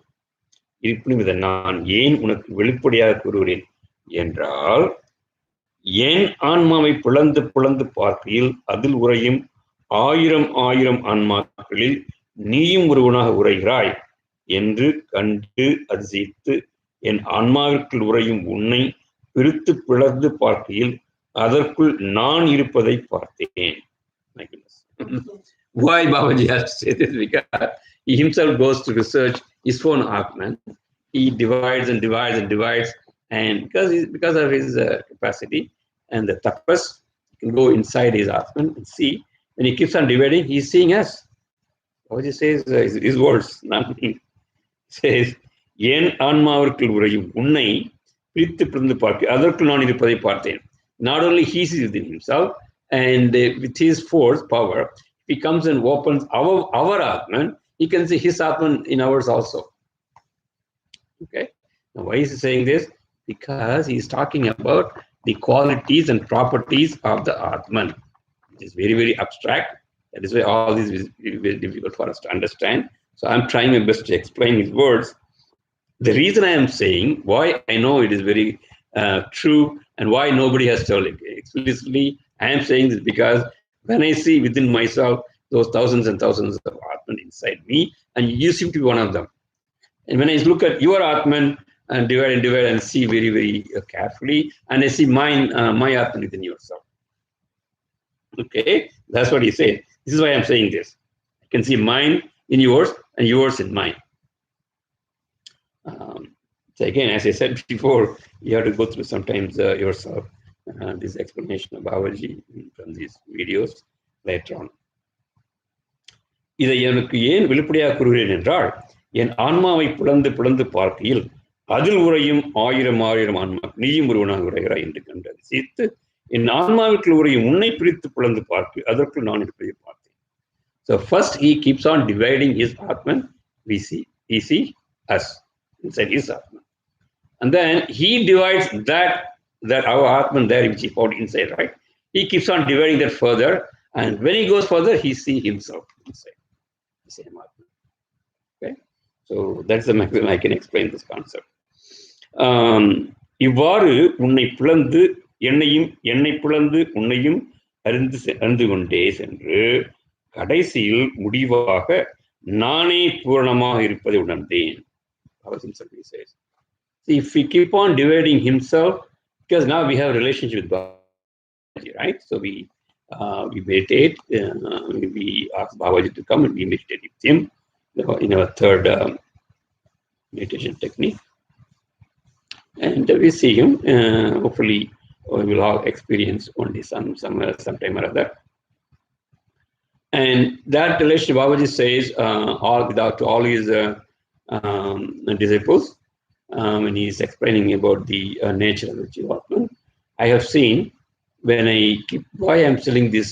இருப்பினும் இதை நான் ஏன் உனக்கு வெளிப்படையாக கூறுகிறேன் என்றால், என் ஆன்மாவை பிளந்து பிளந்து பார்க்கையில் அதில் உறையும் ஆயிரம் ஆயிரம் ஆன்மாக்களில் நீயும் ஒருவனாக உரைகிறாய் என்று கண்டு அதிசயித்து என் ஆன்மாவிற்குள் உறையும் உன்னை பிரித்து பிளந்து பார்க்கையில் அதற்குள் நான் இருப்பதை பார்த்தேன். My goodness. Why Babaji has to say this? Because he himself goes to research his own Atman. He divides and divides and divides, and because of his capacity and the tapas, he can go inside his Atman and see. When he keeps on dividing, he's seeing us. Babaji says his words, not me. Says, "Yen ஆன்மாவிற்குள் உறையும் உன்னை பிரித்து பிரிந்து பார்க்க அதற்குள் நான் இருப்பதை பார்த்தேன்." Not only he sees within himself, and with his force, power, if he comes and opens our Atman, he can see his Atman in ours also. Okay. Now, why is he saying this? Because he is talking about the qualities and properties of the Atman. It is very, very abstract. That is why all this is very, very difficult for us to understand. So I'm trying my best to explain his words. The reason I am saying why I know it is very true and why nobody has told it explicitly, I am saying this because when I see within myself those thousands and thousands of Atman inside me, and you seem to be one of them. And when I look at your Atman and divide and see very, very carefully, and I see my Atman within yourself. Okay, that's what he said. This is why I'm saying this. I can see mine in yours and yours in mine. So again, as I said before, you have to go through sometimes yourself this explanation of Babaji from these videos later on. இதை எனக்கு ஏன் வெளிப்படையாக கூறுகிறேன் என்றால், என் ஆன்மாவை பிளந்து பிளந்து பார்க்கையில் அதில் உறையும் ஆயிரம் ஆயிரம் ஆன்மா நீயும் ஒருவனாக உரைகிறாய் என்று கண்டு அதிசயித்து என் ஆன்மாவிற்குள் உறையும் உன்னை பிரித்து பிளந்து பார்த்து அதற்குள் நான் இருப்பதை பார்த்தேன். So first he keeps on dividing his Atman. We see us inside his Atman. And then he divides that our Atman there, which he found inside, right? He keeps on dividing that further. And when he goes further, he sees himself inside the same Atman. Okay? So that's the maximum I can explain this concept. இவ்வாறு உன்னை பிளந்து என்னை பிளந்து உன்னையும் அறிந்து கொண்டே சென்று கடைசியில் முடிவாக நானே பூரணமாக இருப்பதை உணர்ந்தேன். See, if we keep on dividing himself, because now we have a relationship with Babaji, right? So we meditate, we ask Babaji to come and we meditate with him in our third meditation technique. And we see him, hopefully we will all experience only sometime or other. And that relationship, Babaji says, to all his disciples, when he is explaining about the nature of the Jeevaatman, I have seen why I'm selling this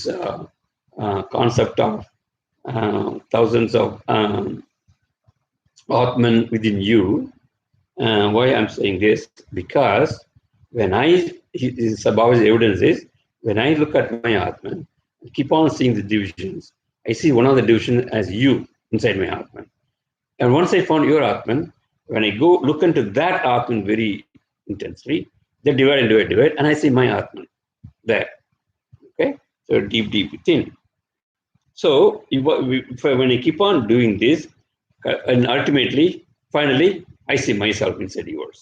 concept of thousands of Atman within you. Why I'm saying this? Because when Babaji's evidence is, when I look at my Atman, I keep on seeing the divisions. I see one of the divisions as you inside my Atman. And once I found your Atman, when I go look into that Atman very intensely, they divide, and I see my Atman there. Okay, so deep within. So when I keep on doing this, and ultimately, finally, I see myself inside yours.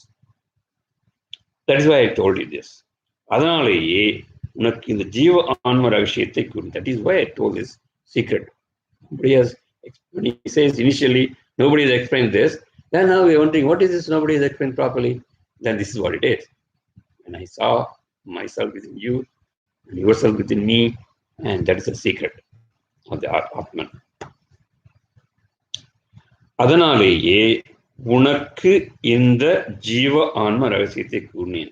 That is why I told you this. அதனாலேயே உனக்கு இந்த ஜீவ ஆன்ம ரகசியத்தை கூறும். That is why I told this secret. Nobody has, when he says initially, nobody has explained this. Then now we're wondering, what is this nobody has explained properly? Then this is what it is. And I saw myself within you, and yourself within me, and that is the secret of the Atman. அதனாலேயே உனக்கு இந்த ஜீவ ஆன்ம ரகசியத்தை கூறினேன்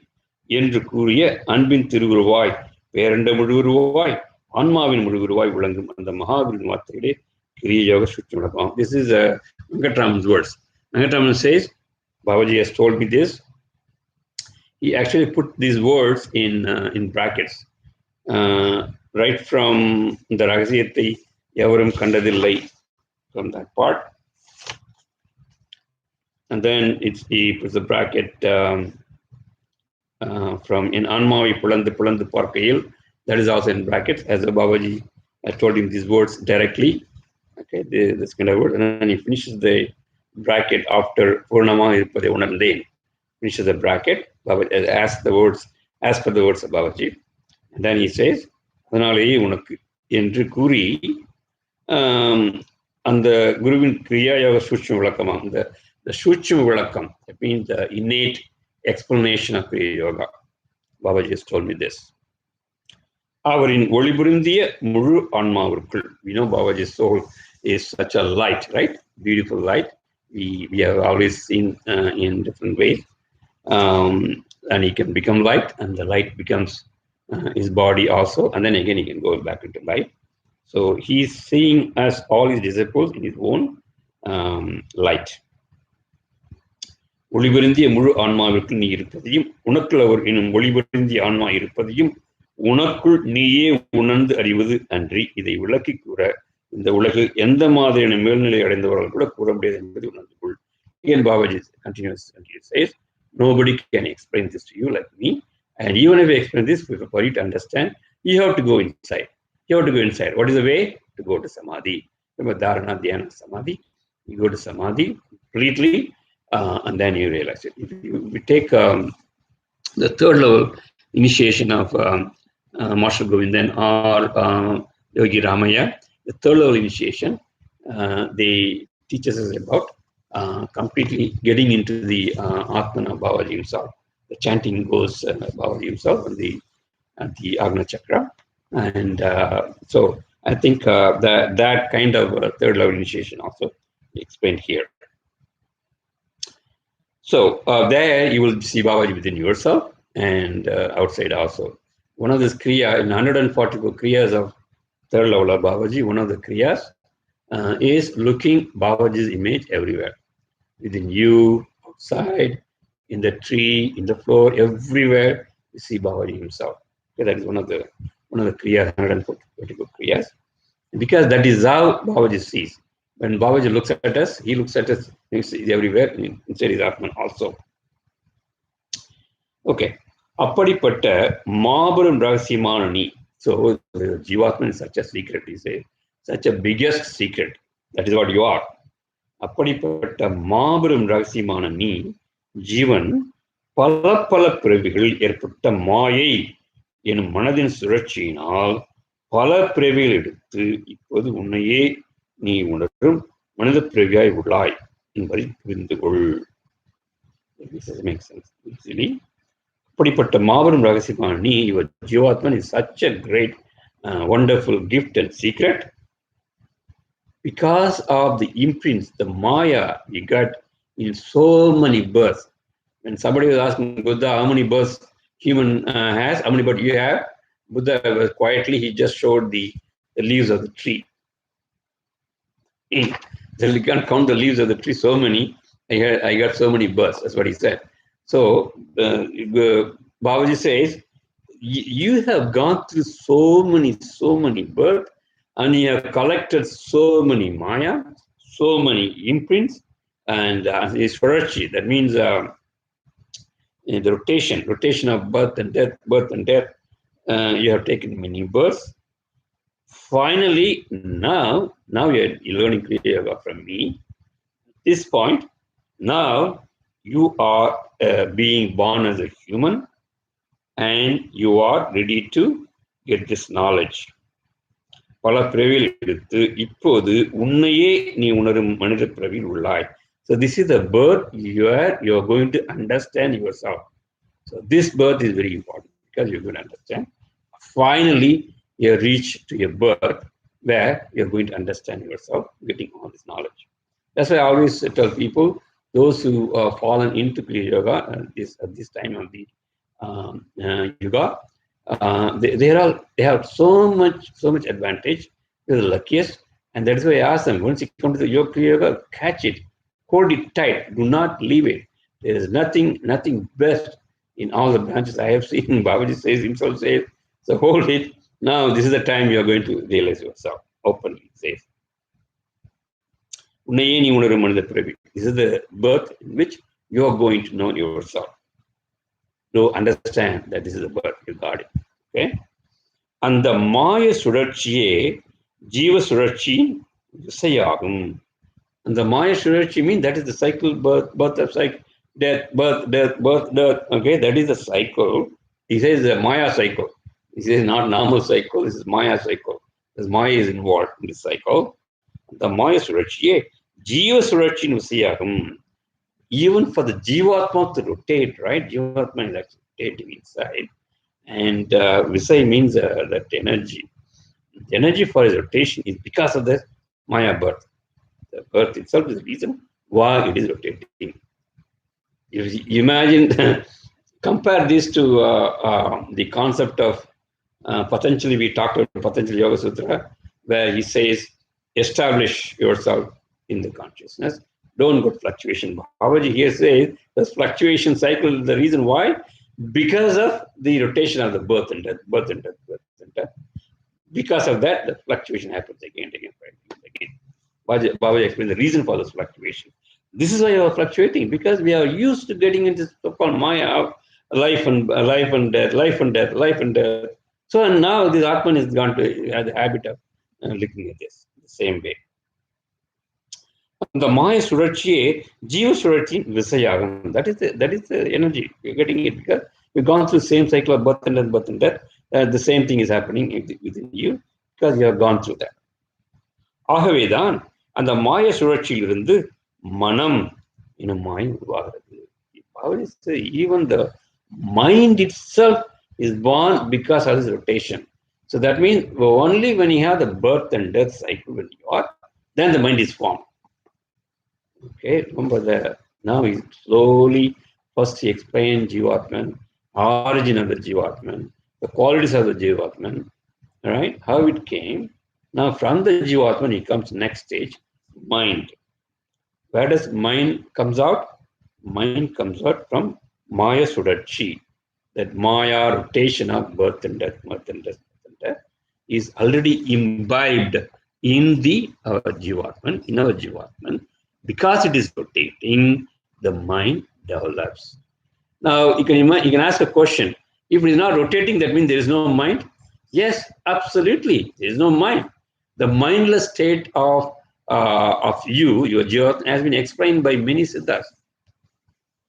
என்று கூறிய அன்பின் திருவுருவாய் பேரண்ட முழுவுருவாய் ஆன்மாவின் முழுவுருவாய் விளங்கும் அந்த மகாவின் வார்த்தைகளே கிரிய யோக சுற்றி விளக்கம். This is Venkatraman's words. Venkatraman says, Babaji has told me this. He actually put these words in brackets. Right from the ரகசியத்தை எவரும் கண்டதில்லை, from that part. And then he puts the bracket from in Anmavi Pulandu Pulandu Parkayil, that is also in brackets, as Babaji has told him these words directly. Okay, this kind of word. And then he finishes the bracket after Purnama Irpade Unandin. Finishes the bracket, Babaji asks the words, as per the words of Babaji. And then he says, அதனாலேயே உனக்கு என்று கூறி அந்த குருவின் கிரியாயோக சூட்சும விளக்கமாக the சூட்சும விளக்கம், that means the innate explanation of Kriya Yoga. Babaji has told me this. அவரின் ஒளிபுரிந்திய முழு ஆன்மாவிற்குள், we know Babaji's soul is such a light, right? Beautiful light. We have always seen in different ways. And he can become light, and the light becomes his body also, and then again he can go back into light. So he's seeing us all his disciples in his own light. ஒளிபுரிந்திய முழு ஆன்மாவிற்குள் நீ இருப்பதையும் உனக்குள் அவர் எனும் ஒளிபுரிந்திய ஆன்மா இருப்பதையும் உனக்குள் நீயே உணர்ந்து அறிவது அன்றி இதை விளக்கி கூற இந்த உலகில் எந்த மாதிரியான மேல்நிலை அடைந்தவர்கள் கூட கூற முடியாது என்பதை உணர்ந்து கொள். Again, Babaji continues and he says, nobody can explain this to you like me, and even if I explain this for you to understand, you have to go inside. You have to go inside. What is the way? To go to Samadhi. Remember Dharana, Dhyana, Samadhi. You go to Samadhi completely, and then you realize it. If you take the third level initiation of Master Govindan or Yogi Ramaya, the third level initiation, they teach us about completely getting into the Atmana Babaji himself. The chanting goes Babaji himself and the Agna Chakra. And so I think that kind of third level initiation also explained here. So there you will see Babaji within yourself and outside also. One of these kriya, in 144 kriyas of third level of Babaji, one of the kriyas is looking Babaji's image everywhere. Within you, outside, in the tree, in the floor, everywhere you see Babaji himself. Okay, that is one of the kriyas, 144 kriyas. Because that is how Babaji sees. When Babaji looks at us, he looks at us, he sees everywhere, inside his Atman also. Okay. அப்படிப்பட்ட மாபெரும் ரகசியமான நீ. So Jeevaatman is such a secret, he says, such a biggest secret. That is what you are. அப்படிப்பட்ட மாபெரும் ரகசியமான நீ ஜீவன் பல பல பிறவிகளில் ஏற்பட்ட மாயை எனும் மனதின் சுழற்சியினால் பல பிறவிகள் எடுத்து இப்போது உன்னையே நீ உணரும் மனித பிறவியாய் உள்ளாய் என்பதை புரிந்து கொள். அப்படிப்பட்ட மாபெரும் ரகசியமான நீ, your Jeevaatman is such a great wonderful gift and secret. Because of the imprints, the Maya we got in so many births. When somebody was asking Buddha how many births human has, how many births you have, Buddha was quietly, he just showed the leaves of the tree. So you can't count the leaves of the tree, so many. I got so many births, that's what he said. So Babaji says, you have gone through so many births, and you have collected so many Maya, so many imprints, and Swarajji, that means the rotation of birth and death, you have taken many births. Finally, now you're learning Kriya Yoga from me. At this point, now you are being born as a human, and you are ready to get this knowledge. பல பிறவியில் எடுத்து இப்போது உன்னையே நீ உணரும் மனித பிறவியில் உள்ளாய். So this is the birth you are going to understand yourself. So this birth is very important because you're going to understand. Finally, you reach to a birth where you're going to understand yourself, getting all this knowledge. That's why I always tell people, those who are fallen into Kriya Yoga at this time of the yoga, they have so much advantage. They're the luckiest, and that is why I ask them, once you come to the yoga Kriya Yoga, catch it, hold it tight, do not leave it. There is nothing best in all the branches I have seen. Babaji says himself says, so hold it. Now this is the time you are going to realize yourself openly. Says. This is the birth in which you are going to know yourself. To understand that this is the birth you got it. Okay? And the Maya Surarchiye, Jiva Surarchi, Sayagum. And the Maya Surarchi means that is the cycle, birth of cycle, death, birth, death, birth, death. Okay, that is the cycle. He says the Maya cycle. He says not normal cycle, this is Maya cycle. Because Maya is involved in this cycle. The Maya Surarchiye, Jiva Surarchi Nusayagum. Even for the Jeevaatman to rotate, right? Jeevaatman is actually rotating inside. And Visay means that energy. The energy for his rotation is because of the Maya birth. The birth itself is the reason why it is rotating. You imagine, compare this to the concept of Patanjali. We talked about Patanjali Yoga Sutra, where he says, establish yourself in the consciousness. Don't go to fluctuation. Babaji here says the fluctuation cycle is the reason why, because of the rotation of the birth and death, birth and death, birth and death. Because of that, the fluctuation happens again and again. Babaji explains the reason for this fluctuation. This is why you are fluctuating, because we are used to getting into so-called Maya of life and death, life and death, life and death. So and now this Atman has gone to have the habit of looking at this the same way. The Maya Surarchiye, Jiva Surarchi Visayagam. That is the energy. You're getting it because you've gone through the same cycle of birth and death, birth and death. The same thing is happening within you because you have gone through that. Ahavaதான் அந்த மாய சுழற்சியிலிருந்து மனம் எனும் மாயை உருவாகிறது. Even the mind itself is born because of this rotation. So that means only when you have the birth and death cycle when you are, then the mind is formed. Okay, remember that. Now he slowly, first he explained Jeevaatman, origin of the Jeevaatman, the qualities of the Jeevaatman, right? How it came. Now from the Jeevaatman, he comes next stage, mind. Where does mind comes out? Mind comes out from Maya Sudarchi. That Maya rotation of birth and death, birth and death, birth and death is already imbibed in the Jeevaatman, in our Jeevaatman. Because it is rotating, the mind develops. Now you can ask a question. If it is not rotating, that means there is no mind? Yes, absolutely. There is no mind. The mindless state of you, your Jeevaatman, has been explained by many siddhas.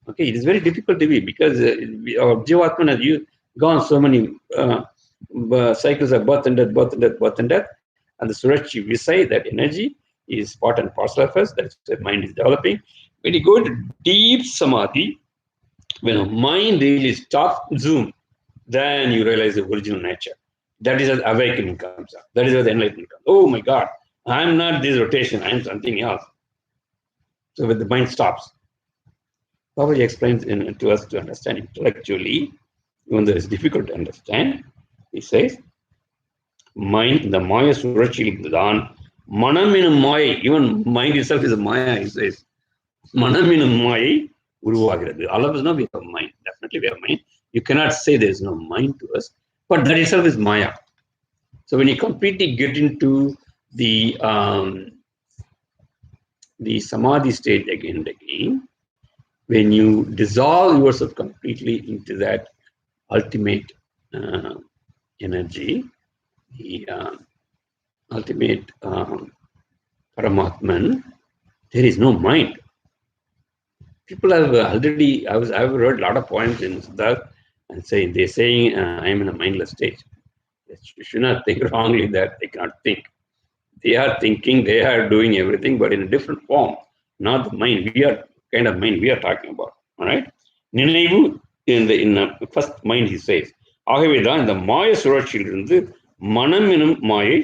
Okay, it is very difficult to be because our Jeevaatman has gone so many cycles of birth and death, birth and death, birth and death, and the Surarchi, we say that energy is part and parcel of us. That's the mind is developing. When you go into deep samadhi, when a mind really stops, zoom, then you realize the original nature. That is where the awakening comes up. That is where the enlightenment comes. Oh my God, I'm not this rotation, I'm something else. So when the mind stops, Babaji explains to us to understand intellectually, even though it's difficult to understand, he says, mind, the Maya Surachili Dhadan, Manaminam Maya, even mind itself is a Maya, he says. Manaminam Maya, Uruvagradu. All of us know we have mind. Definitely we have mind. You cannot say there is no mind to us, but that itself is Maya. So when you completely get into the Samadhi stage again and again, when you dissolve yourself completely into that ultimate energy, the ultimate Paramatman, there is no mind. People have already, I've heard a lot of points in that and they're saying, I am in a mindless state. You should not think wrongly that they cannot think. They are thinking, they are doing everything, but in a different form, not the mind. We are kind of mind we are talking about. All right. Ninaivu in the first mind, he says, Ahavaதான் இந்த மாய சுழற்சியிலிருந்து மனம் எனும் மாயை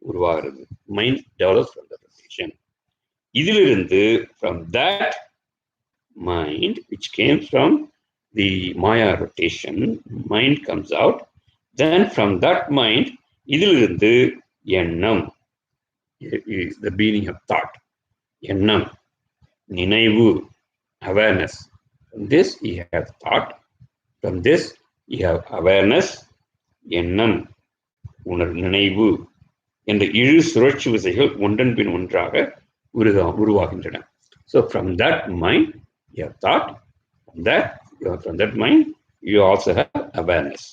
உருவாகிறது. Mind develops from the rotation. இதிலிருந்து from that mind which came from the Maya rotation, mind comes out. Then from that mind, இதிலிருந்து எண்ணம், is the meaning of thought. எண்ணம், நினைவு, awareness. From this you have thought. From this you have awareness. எண்ணம், நினைவு என்ற இரு சுழற்சி விசைகள் ஒன்றன் பின் ஒன்றாக உருவாகின்றன. So from that mind you have thought. From that mind you also have awareness.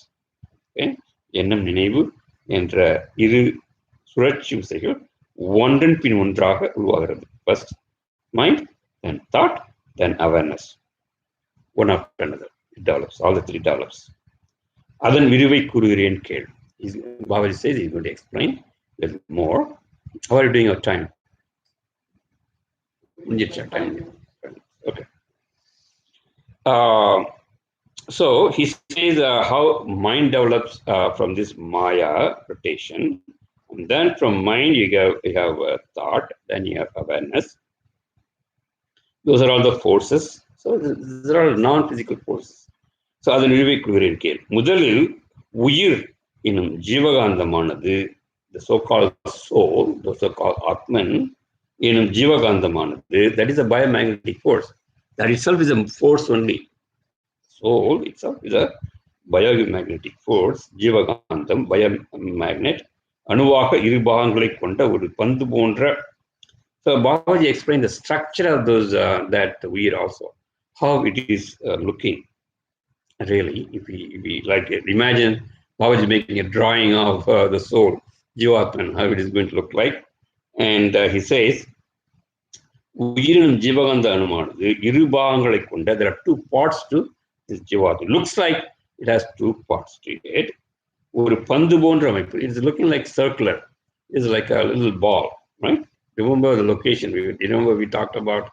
Okay? எண்ணம், நினைவு என்ற இரு சுழற்சி விசைகள் ஒன்றன் பின் ஒன்றாக உருவாகிறது. First mind, then thought, then awareness. One after another. It develops. All the three develops. அதன் விரிவை கூறுகிறேன் கேள். Babaji says he's going to explain a little more. How are you doing your time? Okay. So he says how mind develops from this Maya rotation. And then from mind you have thought, then you have awareness. Those are all the forces. So these are all non-physical forces. So அதன் விரிவை கூறுகிறேன் கேள். முதலில் உயிர் எனும் ஜீவகாந்தமானது, the so-called soul, the so-called Atman எனும் ஜீவகாந்தமானது, that is a biomagnetic force. That itself is a force only. Soul itself is a biomagnetic force. ஜீவகாந்தம், biomagnet, அணுவாக இரு பாகங்களை கொண்ட ஒரு பந்து போன்ற. So Babaji explained the structure of those that weir also, how it is looking. Really, if we like it, imagine Babaji making a drawing of the soul, Jeevaatman, how it is going to look like. And he says, உயிரினும் ஜீவகாந்த அணுவானது இரு பாகங்களை கொண்ட, there are two parts to this Jeevaatman. Looks like it has two parts to it. ஒரு பந்து போன்ற அமைப்பு. It's looking like circular. It's like a little ball, right? Remember the location. Remember we talked about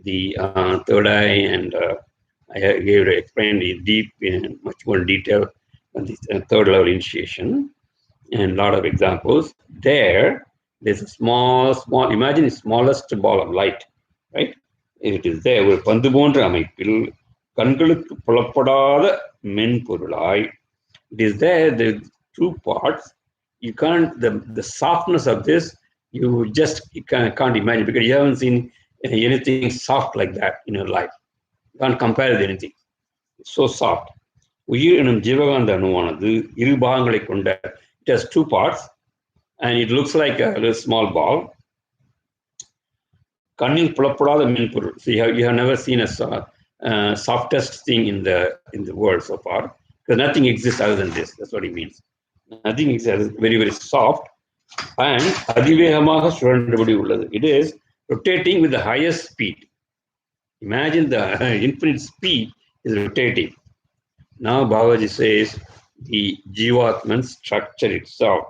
the third eye, and I explained it deep in much more detail on this third level initiation, and a lot of examples. There's a small, imagine the smallest ball of light, right? It is there. ஒரு பந்து போன்ற அமைப்பில் கண்களுக்கு புலப்படாத மென்பொருளாய். It is there. The two parts. You can't, the softness of this, you can't imagine, because you haven't seen anything soft like that in your life. You can't compare with anything. It's so soft. உயிர் எனும் ஜீவகாந்த அணுவானது இரு பாகங்களை கொண்ட, it has two parts, and it looks like a little small ball. கண்ணில் புலப்படாத மென்பொருள். So you have never seen a softest thing in the world so far, because nothing exists other than this. That's what he means. Nothing exists. Very, very soft, and அதிவேகமாக சுழன்றபடி உள்ளது. It is rotating with the highest speed. Imagine the infinite speed is rotating. Now Babaji says the Jeevaatman structure itself.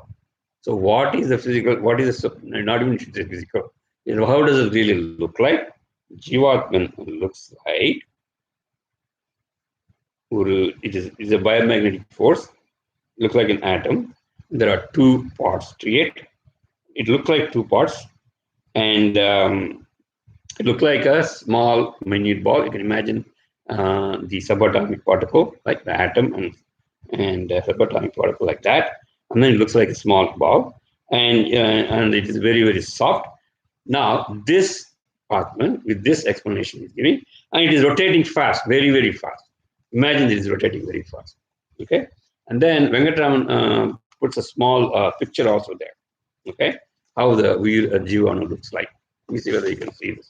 So what is the physical? What is the, not even the physical? How does it really look like? Jeevaatman looks like, it is a biomagnetic force. It looks like an atom. There are two parts to it. It looks like two parts, and it looks like a small minute ball. You can imagine the subatomic particle, like the atom, and subatomic particle like that. And then it looks like a small ball, and it is very, very soft. Now this Atman, with this explanation is giving, and it is rotating fast, very, very fast. Imagine it is rotating very fast. Okay, and then Venkatraman puts a small picture also there. Okay, how the Jeevanu looks like. Let me see whether you can see this.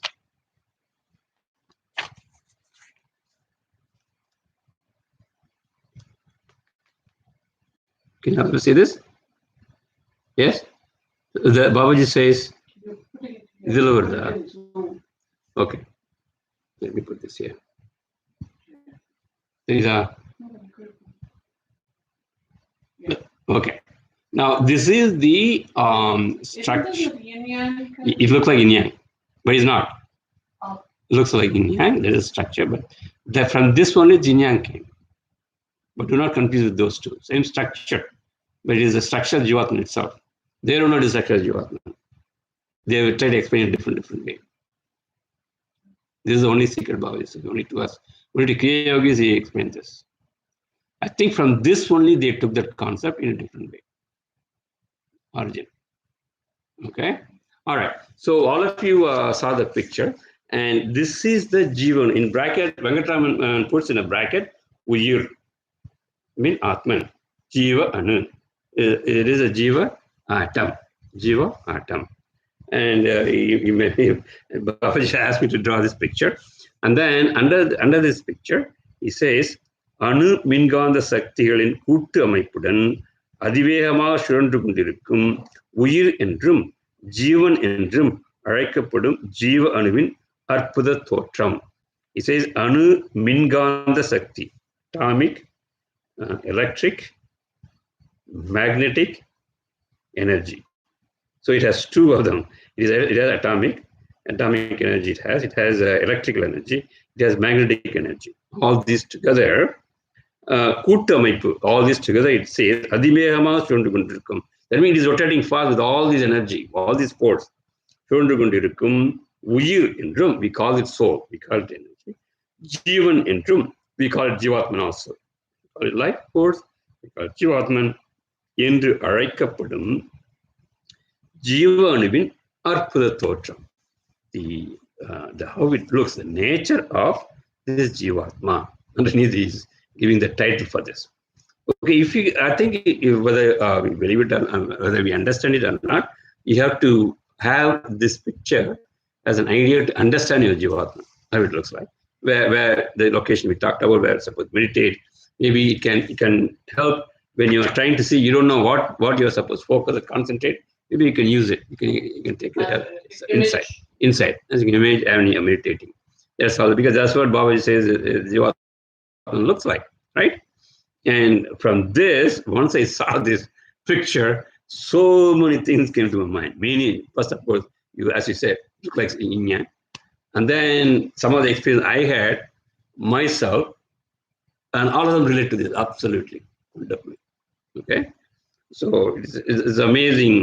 Can you see this? Yes? The Babaji says, okay. Let me put this here. These are, okay. Now this is the structure. It looks like yin yang, but it's not. It looks like yin yang. There is a structure, but from this one is yin yang came. But do not confuse with those two. Same structure, but it is the structure of Jeevaatman itself. They don't know the structure of Jeevaatman. They will try to explain it different way. This is the only secret Babaji says, only to us. Only to Kriya Yogis he explained this. I think from this only they took that concept in a different way. Origin. Okay. All right. So all of you saw the picture, and this is the Jivan in bracket. Venkatraman puts in a bracket Uyir, mean Atman. Jiva Anu. It is a Jiva atom. Jiva atom. And Babaji asked me to draw this picture. And then under this picture, he says, Anu Minganda Saktiகளின் கூட்டு அமைப்புடன் அதிவேகமாக சுழன்று கொண்டிருக்கும் உயிர் என்றும் ஜீவன் என்றும் அழைக்கப்படும் ஜீவ அணுவின் அற்புத தோற்றம். He says அணு மின்காந்த சக்தி, atomic, electric, magnetic energy. So it has two of them. It has atomic energy. It has electrical energy. It has magnetic energy. All these together, all this together, it says அதிவேகமாக சுழன்று கொண்டிருக்கும். That means it is rotating fast with all this energy, all these force. சுழன்று கொண்டிருக்கும் உயிர் என்றும், we call it soul, we call it energy. ஜீவன் என்றும், we call it Jeevaatman also. We call it life force, we call it Jeevaatman என்று அழைக்கப்படும் ஜீவ அணுவின் அற்புத தோற்றம். The how it looks, the nature of this Jeevaatma. Underneath is giving the title for this. Okay, I think whether we believe it or whether we understand it or not, you have to have this picture as an idea to understand your Jeevaatma, how it looks like. Where the location we talked about, where it's supposed to meditate, maybe it can help when you are trying to see, you don't know what you're supposed to focus or concentrate. Maybe you can use it. You can take it inside. As you can imagine, when you're meditating. That's all, because that's what Babaji says Jeevaatma looks like, right? And from this, once I saw this picture, so many things came to my mind. Meaning, first of course, as you said, look like yin yang. And then some of the experience I had myself, and all of them relate to this, absolutely. Okay? So it's amazing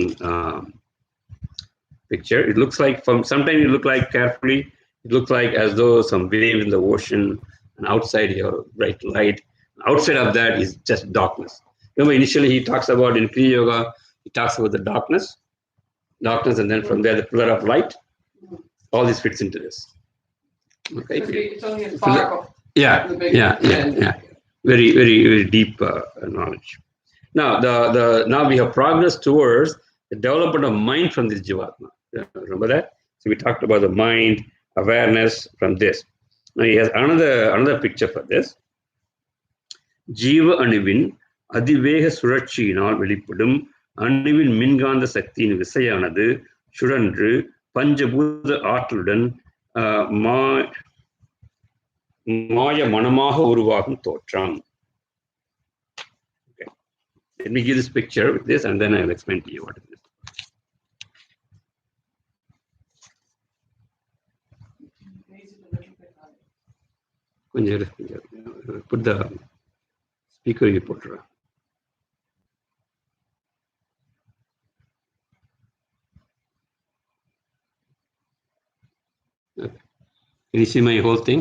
picture. It looks like, sometimes it looks like carefully, it looks like as though some wave in the ocean, and outside here, bright light. Outside of that is just darkness. Remember, initially he talks about in Kriya Yoga, he talks about the darkness, and then from there the pillar of light. All this fits into this. Okay. It's only a spark of yeah. Very, very, very deep knowledge. Now, now we have progressed towards the development of mind from this Jeevaatma. Remember that? So we talked about the mind, awareness from this. Now he has another picture for this. ஜீவ அணுவின் அதிவேக சுழற்சியினால் வெளிப்படும் அணுவின் மின்காந்த சக்தியின் விசையானது சுழன்று பஞ்சபூத ஆற்றலுடன் மாய மனமாக உருவாகும் தோற்றம். Okay. Let me give this picture with this, and then I will explain to you what it is. கொஞ்சம் put the speaker you put. Okay. Can you see my whole thing?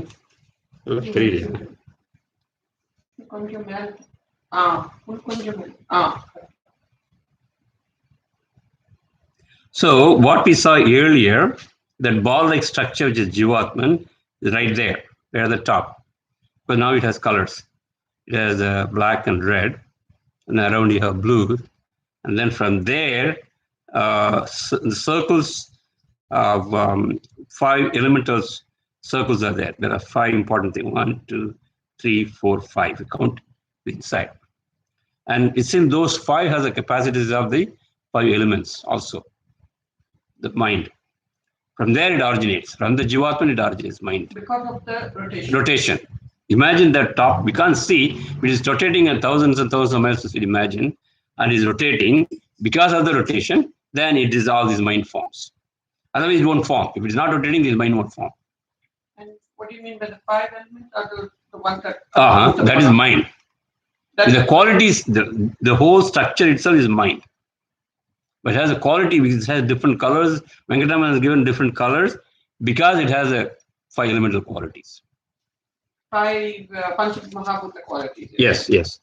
So what we saw earlier, that ball-like structure which is Jeevaatman, is right there at the top. But now it has colors. It has black and red, and around you have blue. And then from there, the circles of 5 elemental circles are there. There are 5 important things. 1, 2, 3, 4, 5. We count inside. And it seems those 5 has the capacities of the 5 elements also. The mind. From there it originates. From the Jeevaatman it originates, mind. Because of the rotation. Imagine that top, we can't see, it is rotating at thousands and thousands of miles, you imagine, and is rotating. Because of the rotation, then it is all these mind forms. Otherwise it won't form. If it is not rotating, this mind won't form. And what do you mean by the 5 elements, or the ones that... That is mind. The qualities, the whole structure itself is mind. but it has a quality because it has different colors. Venkataraman has given different colors because it has a 5 elemental qualities. 5 Pancha Mahabhuta qualities. Yes, yes.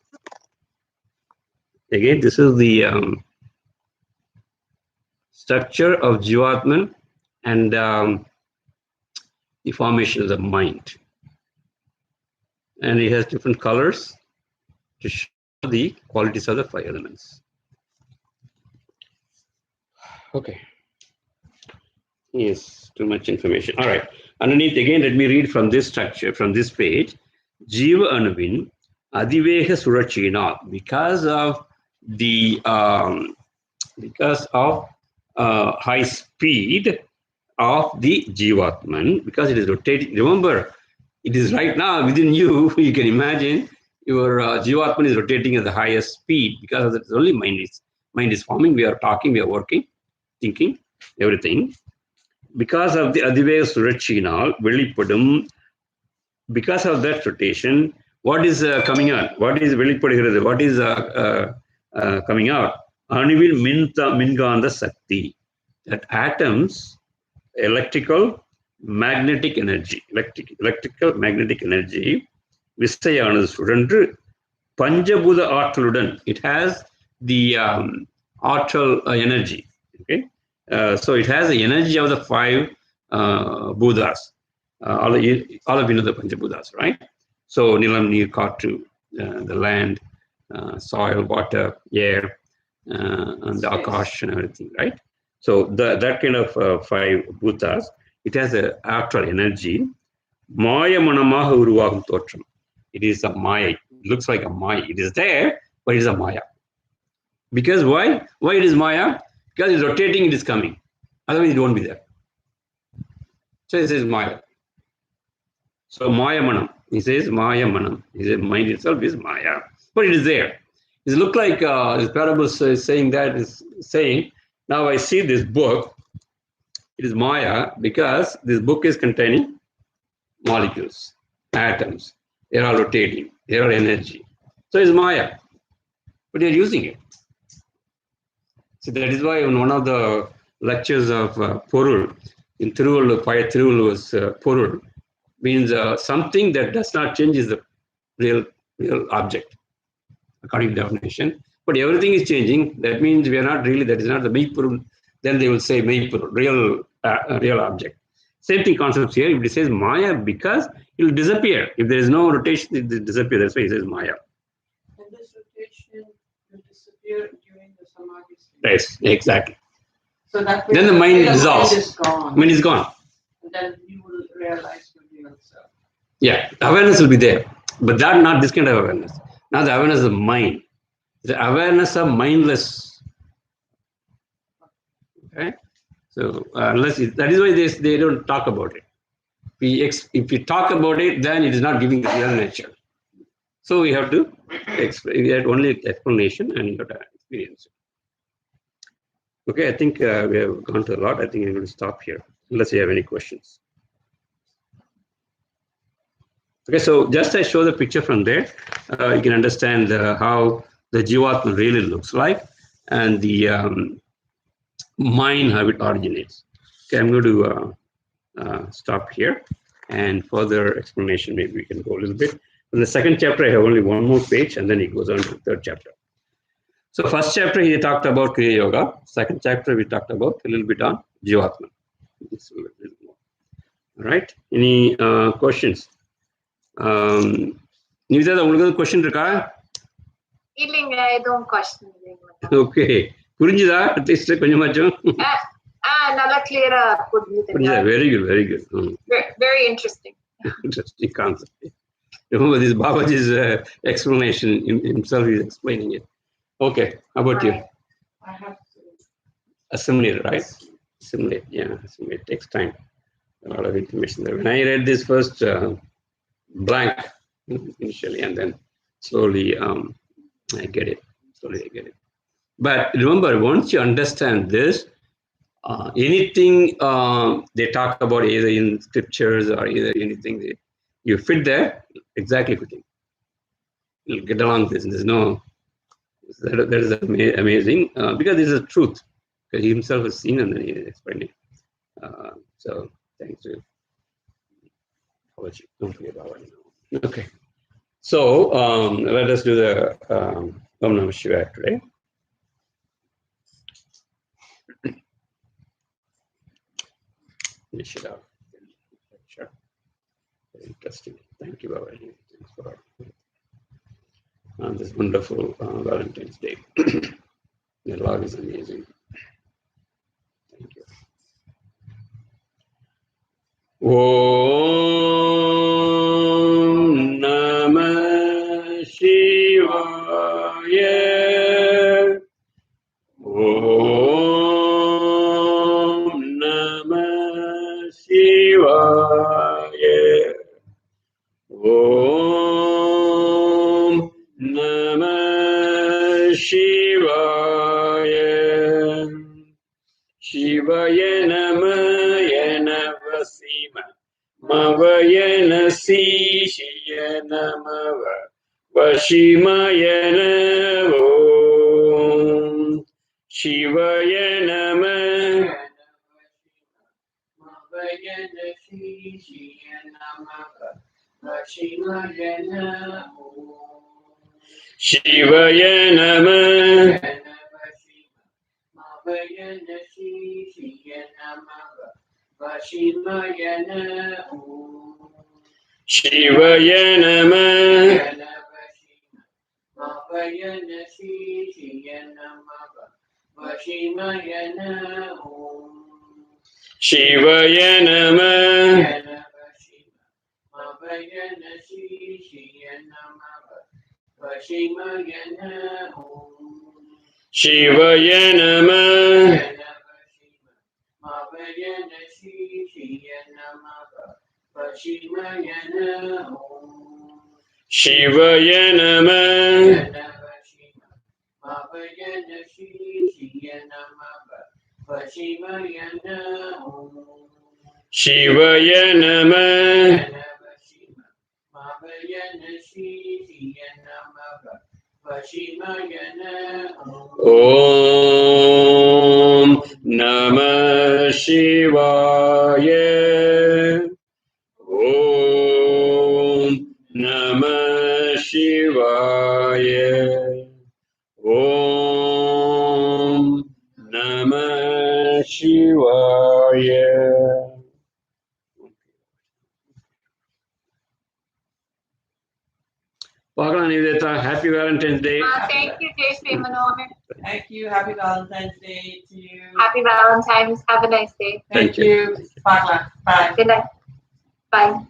Again, this is the structure of Jeevaatman and the formation of the mind. And it has different colors to show the qualities of the 5 elements. Okay. Yes, too much information. All right. Underneath, again, let me read from this structure, from this page. Jiva Anuvin Adiveha Surachina, because of the high speed of the Jeevaatman, because it is rotating. Remember, it is right now within you. You can imagine your Jeevaatman is rotating at the highest speed because it's only mind is forming. We are talking, we are working, thinking, everything. Because of the Adivaya Surachinal, Velipadum, because of that rotation, what is coming out? What is Velipadugirathu? What is coming out? Anuvil Minganda Sakti. That atoms, electrical, magnetic energy, electrical, magnetic energy, Visayanadu Surandu, Panjabhuda Artaludan. It has the artal energy. Okay. So it has the energy of the 5 Buddhas. All of you know the Panchabuddhas, right? So Nilam, Neer, Katu, the land, soil, water, air, and the Akash and everything, right? So that kind of 5 Buddhas, it has a actual energy. Maya Manamaha Uruvagum Totram. It is a Maya. It looks like a Maya. It is there, but it is a Maya. Because why? Why it is Maya? Because it's rotating, it is coming. Otherwise, it won't be there. So this is Maya. So Maya Manam. He says Maya Manam. He says mind itself is Maya. But it is there. It looks like this parable is saying that is saying, now I see this book. It is Maya because this book is containing molecules, atoms. They are all rotating. They are energy. So it's Maya. But you're using it. So that is why in one of the lectures of Porul, in Thiruvallur, Paya Thiruvallur's Porul, means something that does not change is the real object, according to definition. But everything is changing. That means we are not really, that is not the Meipurul. Then they will say Meipurul, real object. Same thing concepts here. If it says Maya, because it will disappear. If there is no rotation, it will disappear. That's why it says Maya. And this rotation will disappear during the Samadhi state. Yes, exactly. So that then the mind dissolves. Mind is gone. Mind is gone. And then you will realize your real self. Yeah, awareness will be there. But that not this kind of awareness. Not the awareness of mind. The awareness of mindless. Okay? So that is why they don't talk about it. If we talk about it, then it is not giving the real nature. So we have to explain. We had only explanation and you have to experience it. Okay, I think we have gone to a lot. I think I'm going to stop here unless you have any questions. Okay, so just I show the picture from there, you can understand how the Jeevaatman really looks like and the mind, how it originates. Okay, I'm going to stop here and further explanation, maybe we can go a little bit. In the second chapter, I have only one more page and then it goes on to the third chapter. So first chapter, he talked about Kriya Yoga. Second chapter, we talked about a little bit on Jeevaatman. All right, any questions? Nivita, உங்களுக்கு question இருக்கா? இல்லைங்க, எதுவும் question இல்லைங்க. Okay, புரிஞ்சுதா? At least கொஞ்சமாச்சும் நல்லா கிளியரா புரிஞ்சுது. Very good, very good. Very interesting. Interesting concept. Remember this Babaji's explanation himself is explaining it. Okay, how about you? I have to assimilate, right? Assimilate, yeah, assimilate takes time. A lot of information there. When I read this first blank initially, and then slowly I get it. Slowly I get it. But remember, once you understand this, anything they talk about either in scriptures or either anything, you fit there exactly fitting. You'll get along with this. There's no, that is amazing because this is truth. because he himself has seen and then he explained it. So thanks to apology. Don't forget about it. Okay. So let us do the Om Namah Shivaya today. Finish it up. Sure. Very interesting. Thank you, Babaji. Thanks for this wonderful Valentine's Day. The log is amazing. Thank you. Om Namah Shivaya. Om Namah Shivaya. Om Namah Shivaya. Shivaya Namaya Navasima Mavayana Sishya Namava Vashimaya Navo Shivaya Namah Mavayana Sishya Namava Vashimaya Namo Shivaya Namah Mavayana Sishya Namava Vashimaya Namo Shivaya Namah Mavayana Sishya Namava Vashimaya Namo Shivaya Namah Mavayana Sishya Namava Vashimaya Namo Shivaya Namah Mavayana Sishya Namava Vashimaya Namo Shivaya Namah Mavayana Sishya Namava Vashimaya Namo Shivaya Namah Mavayana Sishya Namava Vashimaya Namo Om Namah Shivaya. Om Namah Shivaya. Om Namah Shivaya. Bhagavan Niveta, happy Valentine's Day. Thank you, Jay Sri Manohar. Thank you. Happy Valentine's Day to you. Happy Valentine's. Have a nice day. Thank you. Bye. Bye. Good night. Bye.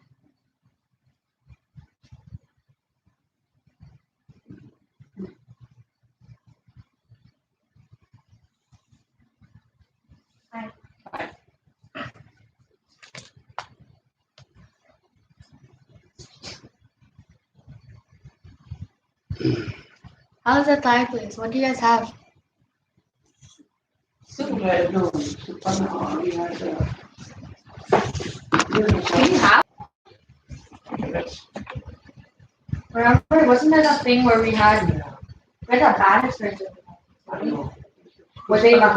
How's the Thai place? What do you guys have? So glad no. We had Do you have? Remember, wasn't there that thing where we had a bad experience with it? I don't know. Where they had